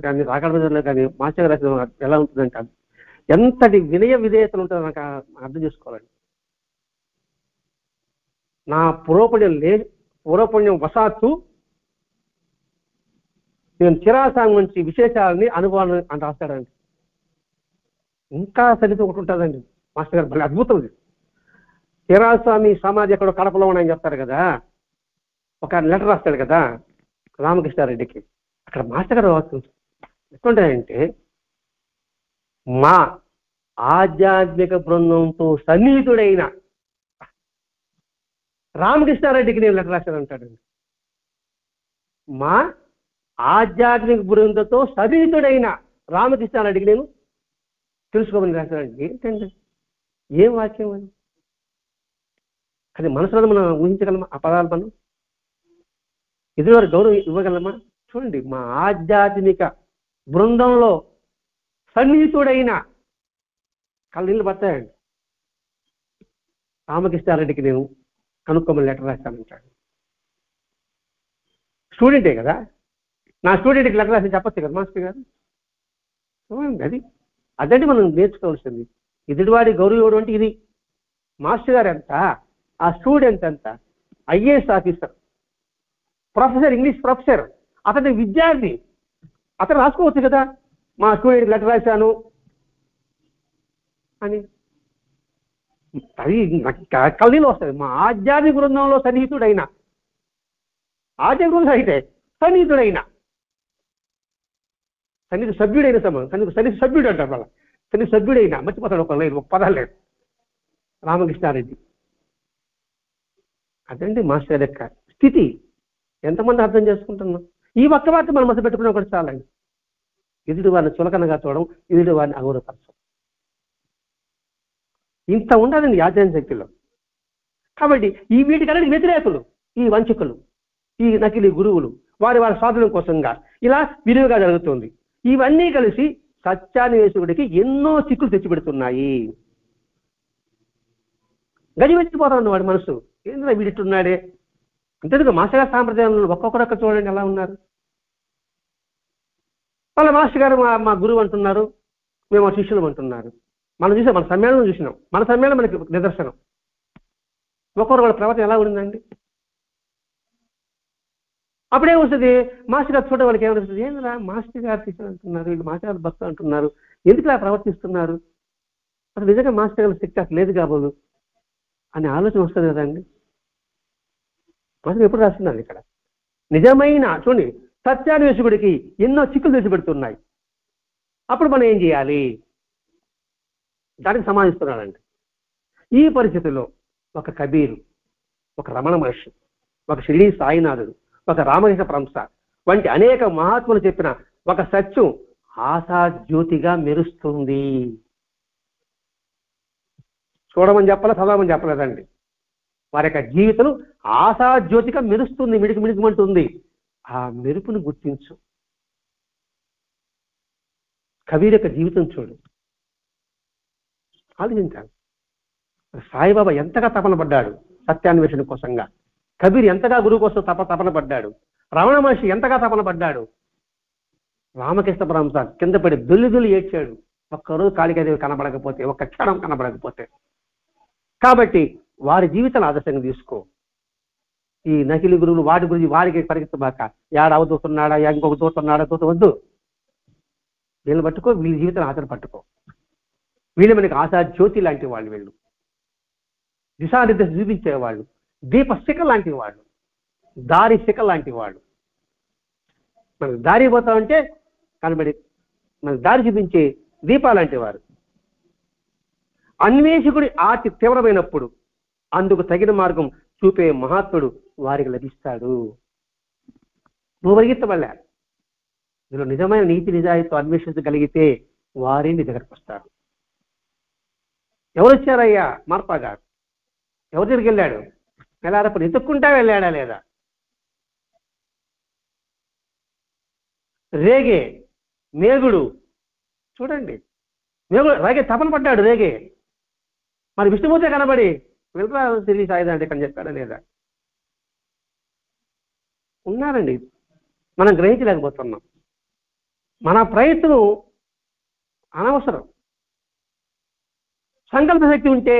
కానీ రాకాడ బజార్లో కానీ మాస్టర్ గారు రాసిన ఎలా ఉంటుందంటే ఎంతటి వినయ విధేయతలు ఉంటుందో నాకు అర్థం చేసుకోవాలండి. నా పూర్వపుణ్యం వశాత్తు నేను చిరాసాంగ్ నుంచి విశేషాలని అనుభవాన్ని అని రాస్తాడండి. ఇంకా సరిగ్గా ఒకటి ఉంటుందండి మాస్టర్ గారు, మళ్ళీ అద్భుతం. చిరాస్వామి సమాధి ఎక్కడో కడపలో ఉన్నాయని చెప్తారు కదా, ఒక లెటర్ రాస్తాడు కదా రామకృష్ణారెడ్డికి. అక్కడ మాస్టర్ గారు రాస్తుంది ఎట్లుంటాయంటే, మా ఆధ్యాత్మిక బృందంతో సన్నిహితుడైన రామకృష్ణారెడ్డికి నేను లెటర్ రాశానంటాడండి. మా ఆధ్యాత్మిక బృందంతో సన్నిహితుడైన రామకృష్ణారెడ్డికి నేను తెలుసుకోమని రాశానండి. ఏంటండి ఏం వాక్యం అని? అది మనసులో మనం ఊహించగలమా? ఆ పదాలు మనం ఎదురు గౌరవం ఇవ్వగలమా? చూడండి, మా ఆధ్యాత్మిక బృందంలో సన్నిహితుడైన కళ్ళు నీళ్ళు పడతాయండి. రామకృష్ణారెడ్డికి నేను కనుక్కోమని లెటర్ రాశానంటాడు. స్టూడెంటే కదా, నా స్టూడెంట్కి లెటర్ రాసి చెప్పచ్చు కదా మాస్టర్ గారు. చూడండి, అదండి మనం నేర్చుకోవాల్సింది. ఎదుటివాడి గౌరవం అంటే ఇది. మాస్టర్ గారు ఎంత, ఆ స్టూడెంట్ ఎంత, IAS officer, professor, English professor, అతని విద్యార్థి, అతను రాసుకోవచ్చు కదా మా స్టూడెంట్ లెటర్ రాశాను అని. అది కళ్ళీలో వస్తుంది. మా ఆధ్యాత్మిక బృందంలో సన్నిహితుడైన, ఆధ్యాత్మిక బృందం అయితే సన్నిహితుడైన, సన్నిహిత సభ్యుడైన సన్నిహిత సభ్యుడు అంటారు వాళ్ళ, సన్నిహిత సభ్యుడైన, మర్చిపోతాడు ఒక లేదు, ఒక పదాలు లేదు, రామకృష్ణారెడ్డి. అదండి మాస్టర్ యొక్క స్థితి. ఎంతమంది అర్థం చేసుకుంటున్నాం? ఈ ఒక్క వార్త మనం మనసు పెట్టుకున్నా కూడా చాలండి. ఎదుటి వారిని చులకనగా చూడడం, ఎదుటి వారిని అగౌరవపరచడం, ఇంత ఉండాలండి ఆధ్యాత్మిక శక్తిలో. కాబట్టి ఈ వీటికన్నిటికి వ్యతిరేకులు ఈ వంచకులు, ఈ నకిలీ గురువులు, వారి స్వాధీనం కోసంగా ఇలా విరివిగా జరుగుతుంది. ఇవన్నీ కలిసి సత్యాన్వేషకుడికి ఎన్నో చిక్కులు తెచ్చిపెడుతున్నాయి. గజివెచ్చిపోతాడు వాడి మనసు. ఏంటంటే వీడిట్టున్నాడే. అంతేందుకు మాస్టర్ గారి సాంప్రదాయంలో ఒక్కొక్కరొక్క చూడండి ఎలా ఉన్నారు. వాళ్ళ మాస్టర్ గారు మా గురువు అంటున్నారు, మేము మా శిష్యులం అంటున్నారు. మనం చూసాం, మన సమ్మేళనం చూసినాం, మన సమ్మేళనం మనకి నిదర్శనం. ఒక్కొక్కరు వాళ్ళ ప్రవర్తన ఎలా ఉందండి. అప్పుడే వస్తుంది మాస్టర్ గారు చూడడం వాళ్ళకి ఏమనిపిస్తుంది, ఏంటరా మాస్టర్ గారు శిష్యులు అంటున్నారు, వీళ్ళు మాస్టర్ గారు భక్తులు అంటున్నారు, ఎందుకు ఇలా ప్రవర్తిస్తున్నారు, అసలు నిజంగా మాస్టర్ గారి శక్తి అసలు లేదు కాబోదు అనే ఆలోచన వస్తుంది కదండి. మాస్టర్ ఎప్పుడు రాస్తున్నాను ఇక్కడ నిజమైన చూడండి సత్యాన్వేషకుడికి ఎన్నో చిక్కులు తెచ్చిపెడుతున్నాయి. అప్పుడు మనం ఏం చేయాలి, దానికి సమాధిస్తున్నాడండి. ఈ పరిస్థితుల్లో ఒక కబీరు, ఒక రమణ మహర్షి, ఒక షిరిడీ సాయినాథుడు, ఒక రామకృష్ణ పరమహంస వంటి అనేక మహాత్ములు చెప్పిన ఒక సత్యం ఆశాజ్యోతిగా మెరుస్తుంది. చూడమని చెప్పాలా, చదవమని చెప్పలేదండి. వారి యొక్క జీవితం ఆశాజ్యోతిగా మెరుస్తుంది, మిడికి మిడికిమంటుంది. ఆ మెరుపును గుర్తించు. కబీర్ యొక్క జీవితం చూడు, ఆలోచించాలి. సాయిబాబా ఎంతగా తపన పడ్డాడు సత్యాన్వేషణ కోసంగా, కబీర్ ఎంతగా గురువు కోసం తపన పడ్డాడు, రమణ మహర్షి ఎంతగా తపన పడ్డాడు, రామకృష్ణ పరమహంస కింద పడి దొల్లి ఏడ్చాడు ఒక్కరోజు కాళికాదేవి కనబడకపోతే, ఒక్క క్షణం కనబడకపోతే. కాబట్టి వారి జీవితాన్ని ఆదర్శంగా తీసుకో. ఈ నకిలీ గురువులు వాటి గురించి వారికి పరిగెత్తబాక, యాడ అవదూతున్నాడా, ఇంకొక దూతున్నాడా, వద్దు. వీళ్ళని పట్టుకో, వీళ్ళ జీవితాన్ని ఆచరణ పట్టుకో. వీళ్ళు మనకి ఆశా జ్యోతి లాంటి వాళ్ళు, వీళ్ళు దిశానిర్దేశం చూపించేవాళ్ళు, దీప శిఖ లాంటి వాళ్ళు, దారి శిఖ లాంటి వాళ్ళు. మనకు దారి పోతామంటే కనబడి మనకు దారి చూపించే దీపాలాంటి వారు. అన్వేషకుడి ఆర్తి తీవ్రమైనప్పుడు అందుకు తగిన మార్గం చూపే మహాత్ముడు వారికి లభిస్తాడు. నువ్వు పరిగెత్తవల్లే, ఇందులో నిజమైన నీతి నిజాయితీ అన్వేషించగలిగితే వారే నీ దగ్గరకు వస్తారు. ఎవరు వచ్చారయ్యా? మార్పా గారు. ఎవరి దగ్గరికి వెళ్ళాడు? నెలారప్పుడు ఎత్తుక్కుంటా వెళ్ళాడా లేదా? రేగే మేగుడు చూడండి, మేగుడు రేగే తపన పడ్డాడు రేగే. మరి విష్ణుమూర్తి కనబడి వెళ్ళరా తిరిగి సాయిదా అంటే చెప్పాడా లేదా? ఉన్నారండి, మనం గ్రహించలేకపోతున్నాం. మన ప్రయత్నం అనవసరం. సంకల్ప శక్తి ఉంటే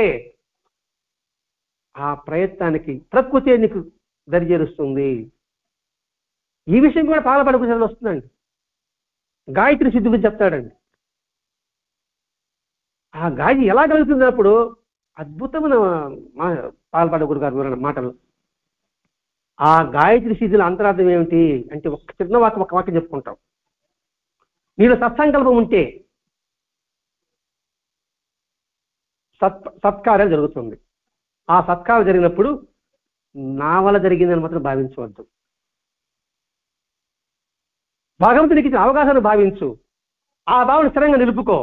ఆ ప్రయత్నానికి ప్రకృతి నీకు దరిచేరుస్తుంది. ఈ విషయం కూడా పాలపడకు వస్తుందండి. గాయత్రి సిద్ధి గురించి చెప్తాడండి. ఆ గాయత్రి ఎలా కలుగుతున్నప్పుడు అద్భుతమైన పాలపాడ గురు గారు వివరణ మాటలు. ఆ గాయత్రి సిద్ధిలో అంతరార్థం ఏమిటి అంటే, ఒక చిన్న ఒక వాక్యం చెప్పుకుంటాం. నీలో సత్సంకల్పం ఉంటే సత్కార్యాలు జరుగుతుంది. ఆ సత్కారం జరిగినప్పుడు నా వల్ల జరిగిందని మాత్రం భావించవద్దు. భగవంతునికి ఇచ్చిన అవకాశాన్ని భావించు. ఆ భావన స్థిరంగా నిలుపుకో.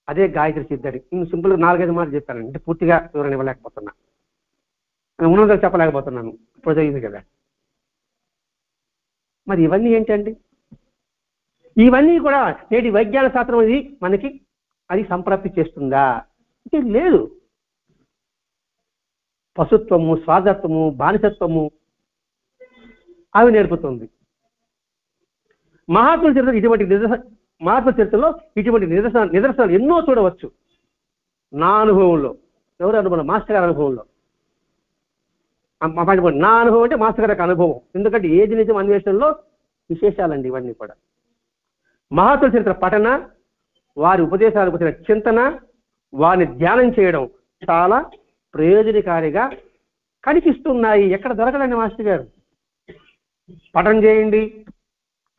అదే గాయత్రి సిద్ధి. నేను సింపుల్గా 4-5 మాటలు చెప్పాను, అంటే పూర్తిగా వివరణ ఇవ్వలేకపోతున్నా, ఉన్నదో చెప్పలేకపోతున్నాను, ఇప్పుడు జరిగింది కదా. మరి ఇవన్నీ ఏంటండి? ఇవన్నీ కూడా నేటి వైజ్ఞాన శాస్త్రం అనేది మనకి అది సంప్రాప్తి చేస్తుందా అంటే లేదు. పశుత్వము, స్వార్థత్వము, బానిసత్వము అవి నేర్పుతుంది. మహాత్ముల చరిత్ర ఇటువంటి మహాత్ముల చరిత్రలో ఇటువంటి నిదర్శనాలు ఎన్నో చూడవచ్చు. నా అనుభవంలో. ఎవరు అనుభవం? మాస్టర్ గారి అనుభవంలో. నా అనుభవం అంటే మాస్టర్ గారి అనుభవం. ఎందుకంటే ఏది నిజం అన్వేషణలో విశేషాలండి ఇవన్నీ కూడా. మహాత్ముల చరిత్ర పఠన, వారి ఉపదేశాలకు వచ్చిన చింతన, వారిని ధ్యానం చేయడం చాలా ప్రయోజనకారిగా కనిపిస్తున్నాయి. ఎక్కడ దొరకదండి మాస్టర్ గారు. పఠనం చేయండి,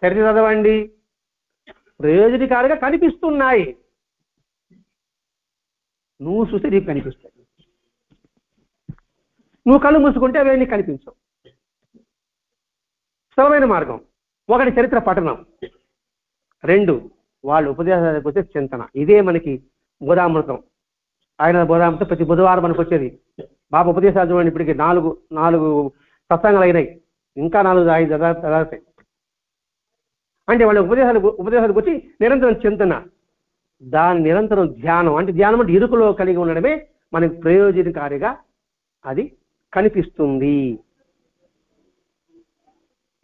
చరిత్ర చదవండి, ప్రయోజనకారిగా కనిపిస్తున్నాయి. నువ్వు చూస్తే నీకు కనిపిస్తాయి. నువ్వు కళ్ళు మూసుకుంటే అవి నీకు కనిపించవు. సులభమైన మార్గం ఒకటి చరిత్ర పఠనం, రెండు వాళ్ళు ఉపదేశాలకు వచ్చే చింతన. ఇదే మనకి బోధామృతం. ఆయన బోధామృతం ప్రతి బుధవారం మనకు వచ్చేది. బాబు ఉపదేశాలు చూడండి, ఇప్పటికి నాలుగు సత్సంగాలు అయినాయి, ఇంకా 4-5 చదువుతాయి. అంటే వాళ్ళ ఉపదేశాలకు వచ్చి నిరంతరం చింతన, దాని నిరంతరం ధ్యానం. అంటే ధ్యానం అంటే ఇరుకులో కలిగి ఉండడమే మనకి ప్రయోజనకారిగా అది కనిపిస్తుంది.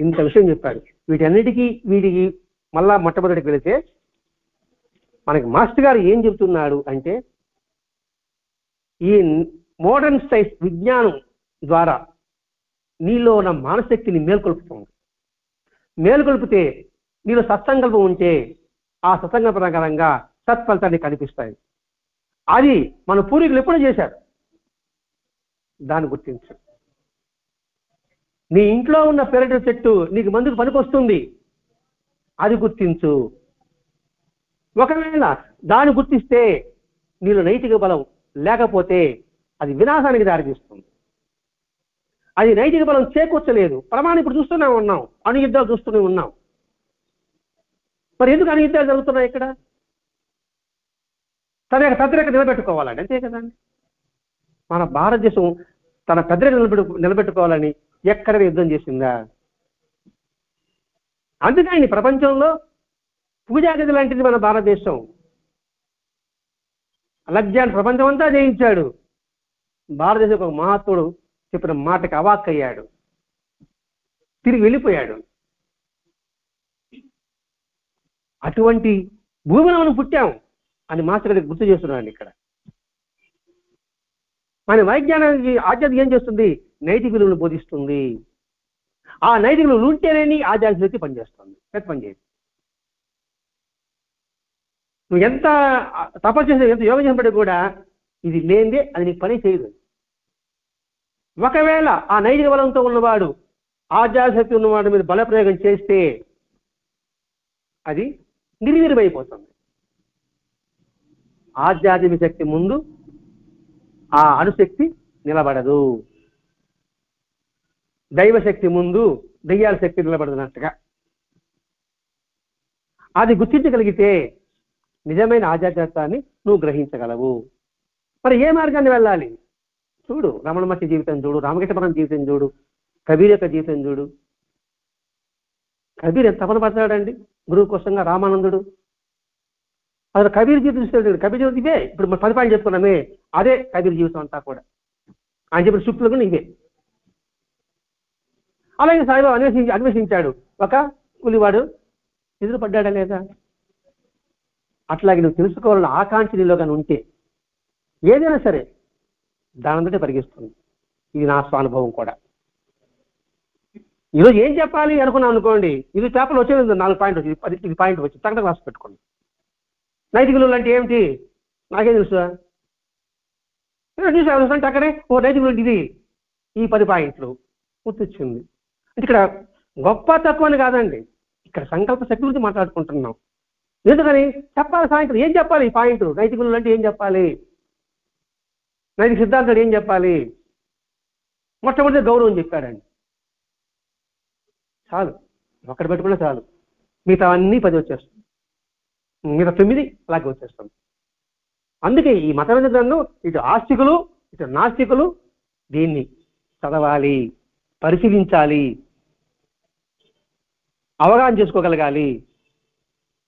ఇంత విషయం చెప్పాడు. వీటికి మళ్ళా మొట్టమొదటికి వెళితే మనకి మాస్టర్ గారు ఏం చెబుతున్నాడు అంటే, ఈ మోడర్న్ సైన్స్ విజ్ఞానం ద్వారా నీలో ఉన్న మానశక్తిని మేల్కొల్పుతుంది. మేల్కొల్పితే నీలో సత్సంకల్పం ఉంటే ఆ సత్సంకల్ప ప్రకారంగా సత్ఫలితాన్ని కనిపిస్తాయి. అది మన పూర్వీకులు ఎప్పుడూ చేశారు. దాన్ని గుర్తించు. నీ ఇంట్లో ఉన్న పెరటి చెట్టు నీకు మందుకు పనికొస్తుంది, అది గుర్తించు. ఒకవేళ దాన్ని గుర్తిస్తే నీలో నైతిక బలం లేకపోతే అది వినాశానికి దారితీస్తుంది. అది నైతిక బలం చేకూర్చలేదు. ప్రమాణం ఇప్పుడు చూస్తూనే ఉన్నాం, అణుయుద్ధాలు చూస్తూనే ఉన్నాం. మరి ఎందుకు అణుయుద్ధాలు జరుగుతున్నాయి ఇక్కడ? తన యొక్క పెద్దరిక నిలబెట్టుకోవాలండి, అంతే కదండి. మన భారతదేశం తన పెద్దరిక నిలబెట్టుకోవాలని ఎక్కడ యుద్ధం చేసిందా? అందుకని ప్రపంచంలో పూజాగది లాంటిది మన భారతదేశం. అలెగ్జాండర్ ప్రపంచం అంతా జయించాడు. భారతదేశం ఒక మహాత్ముడు చెప్పిన మాటకి అవాక్కయ్యాడు, తిరిగి వెళ్ళిపోయాడు. అటువంటి భూమిలో మనం పుట్టాం అని మాస్టర్ గారికి గుర్తు చేస్తున్నాడు ఇక్కడ. మన వైజ్ఞానానికి ఆధ్యాత్మిక ఏం చేస్తుంది? నైతిక విలువలు బోధిస్తుంది. ఆ నైతిక విలువలు ఉంటేనే ఆధ్యాత్మిక శక్తి పనిచేస్తుంది, పనిచేయదు. నువ్వు ఎంత తపస్సు చేసే, ఎంత యోగం చేసినప్పటికీ కూడా ఇది లేనిదే అది నీకు పని చేయదు. ఒకవేళ ఆ నైతిక బలంతో ఉన్నవాడు ఆధ్యాత్మిక శక్తి ఉన్నవాడి మీద బలప్రయోగం చేస్తే అది నిర్వీర్యమైపోతుంది. ఆధ్యాత్మిక శక్తి ముందు ఆ అణుశక్తి నిలబడదు. దైవశక్తి ముందు దెయ్యాల శక్తి నిలబడదన్నట్టుగా. అది గుర్తించగలిగితే నిజమైన ఆధ్యాత్మికతని నువ్వు గ్రహించగలవు. మరి ఏ మార్గాన్ని వెళ్ళాలి? చూడు, రమణ మహర్షి జీవితం చూడు, రామకృష్ణ పరమహంస జీవితం చూడు, కబీర్ యొక్క జీవితం చూడు. కబీర్ ఎంత తపన పడతాడండి గురువు కోసంగా. రామానందుడు అసలు కబీర్ జీవితం చూస్తాడు. కబీర్ జీవితం ఇవే ఇప్పుడు 10 పాయింట్లు చెప్పుకున్నామే, అదే కబీర్ జీవితం అంతా కూడా. ఆయన చెప్పిన సూక్తులు కూడా ఇవే. అలాగే సాయిబాబా అన్వేషించాడు. ఒక పులివాడు ఎదురు పడ్డాడా లేదా? అట్లాగే నువ్వు తెలుసుకోవాలని ఆకాంక్ష నీలో కానీ ఉంటే ఏదైనా సరే దానంతటే పరిగిస్తుంది. ఇది నా స్వానుభవం కూడా. ఈరోజు ఏం చెప్పాలి అనుకున్నాం అనుకోండి, ఇది పేపర్లు వచ్చేది 4 పాయింట్లు వచ్చి 10 పాయింట్ వచ్చి తగ్గ రాసి పెట్టుకోండి. నైతిక విలువలు అంటే ఏమిటి నాకేం తెలుసు అంటే అక్కడే నైతిక విలువ ఇది, ఈ 10 పాయింట్లు గుర్తొచ్చింది. అంటే ఇక్కడ గొప్ప తక్కువ అని కాదండి, ఇక్కడ సంకల్ప శక్తి గురించి మాట్లాడుకుంటున్నాం. ఎందుకని చెప్పాలి? సాయంత్రం ఏం చెప్పాలి? ఈ పాయింట్ నైతిక విలువలు అంటే ఏం చెప్పాలి? నైతిక సిద్ధాంతాలు ఏం చెప్పాలి? మొట్టమొదటి గౌరవం చెప్పాడండి. చాలు, ఒక్కటి పెట్టుకున్నా చాలు. మిగతా అన్నీ 10 వచ్చేస్తుంది, మిగతా 9 అలాగే వచ్చేస్తుంది. అందుకే ఈ మతమైన గ్రంథం ఇటు ఆస్తికులు ఇటు నాస్తికులు దీన్ని చదవాలి, పరిశీలించాలి, అవగాహన చేసుకోగలగాలి.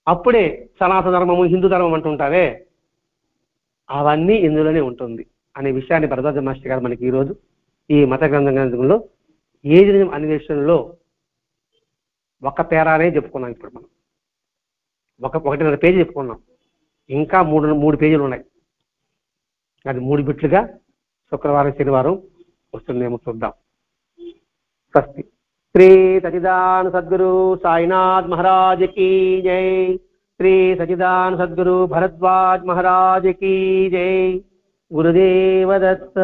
అప్పుడే సనాతన ధర్మము, హిందూ ధర్మం అంటుంటావే అవన్నీ ఇందులోనే ఉంటుంది అనే విషయాన్ని భరద్వాజ మాస్టర్ గారు మనకి ఈరోజు ఈ మత గ్రంథంలో ఏది నిజం అన్వేషణలో ఒక పేరానే చెప్పుకున్నాం. ఇప్పుడు మనం 1.5 పేజీ చెప్పుకున్నాం, ఇంకా 3 పేజీలు ఉన్నాయి. అది 3 బిట్లుగా శుక్రవారం శనివారం వస్తుందేమో చూద్దాం. స్వస్తి. శ్రీ సచిదానంద సద్గురు సాయినాథ్ మహారాజ్ की जय. श्री सच्चिदानंद सद्गुरु भरद्वाज महाराज की जय. गुरुदेव दत्त.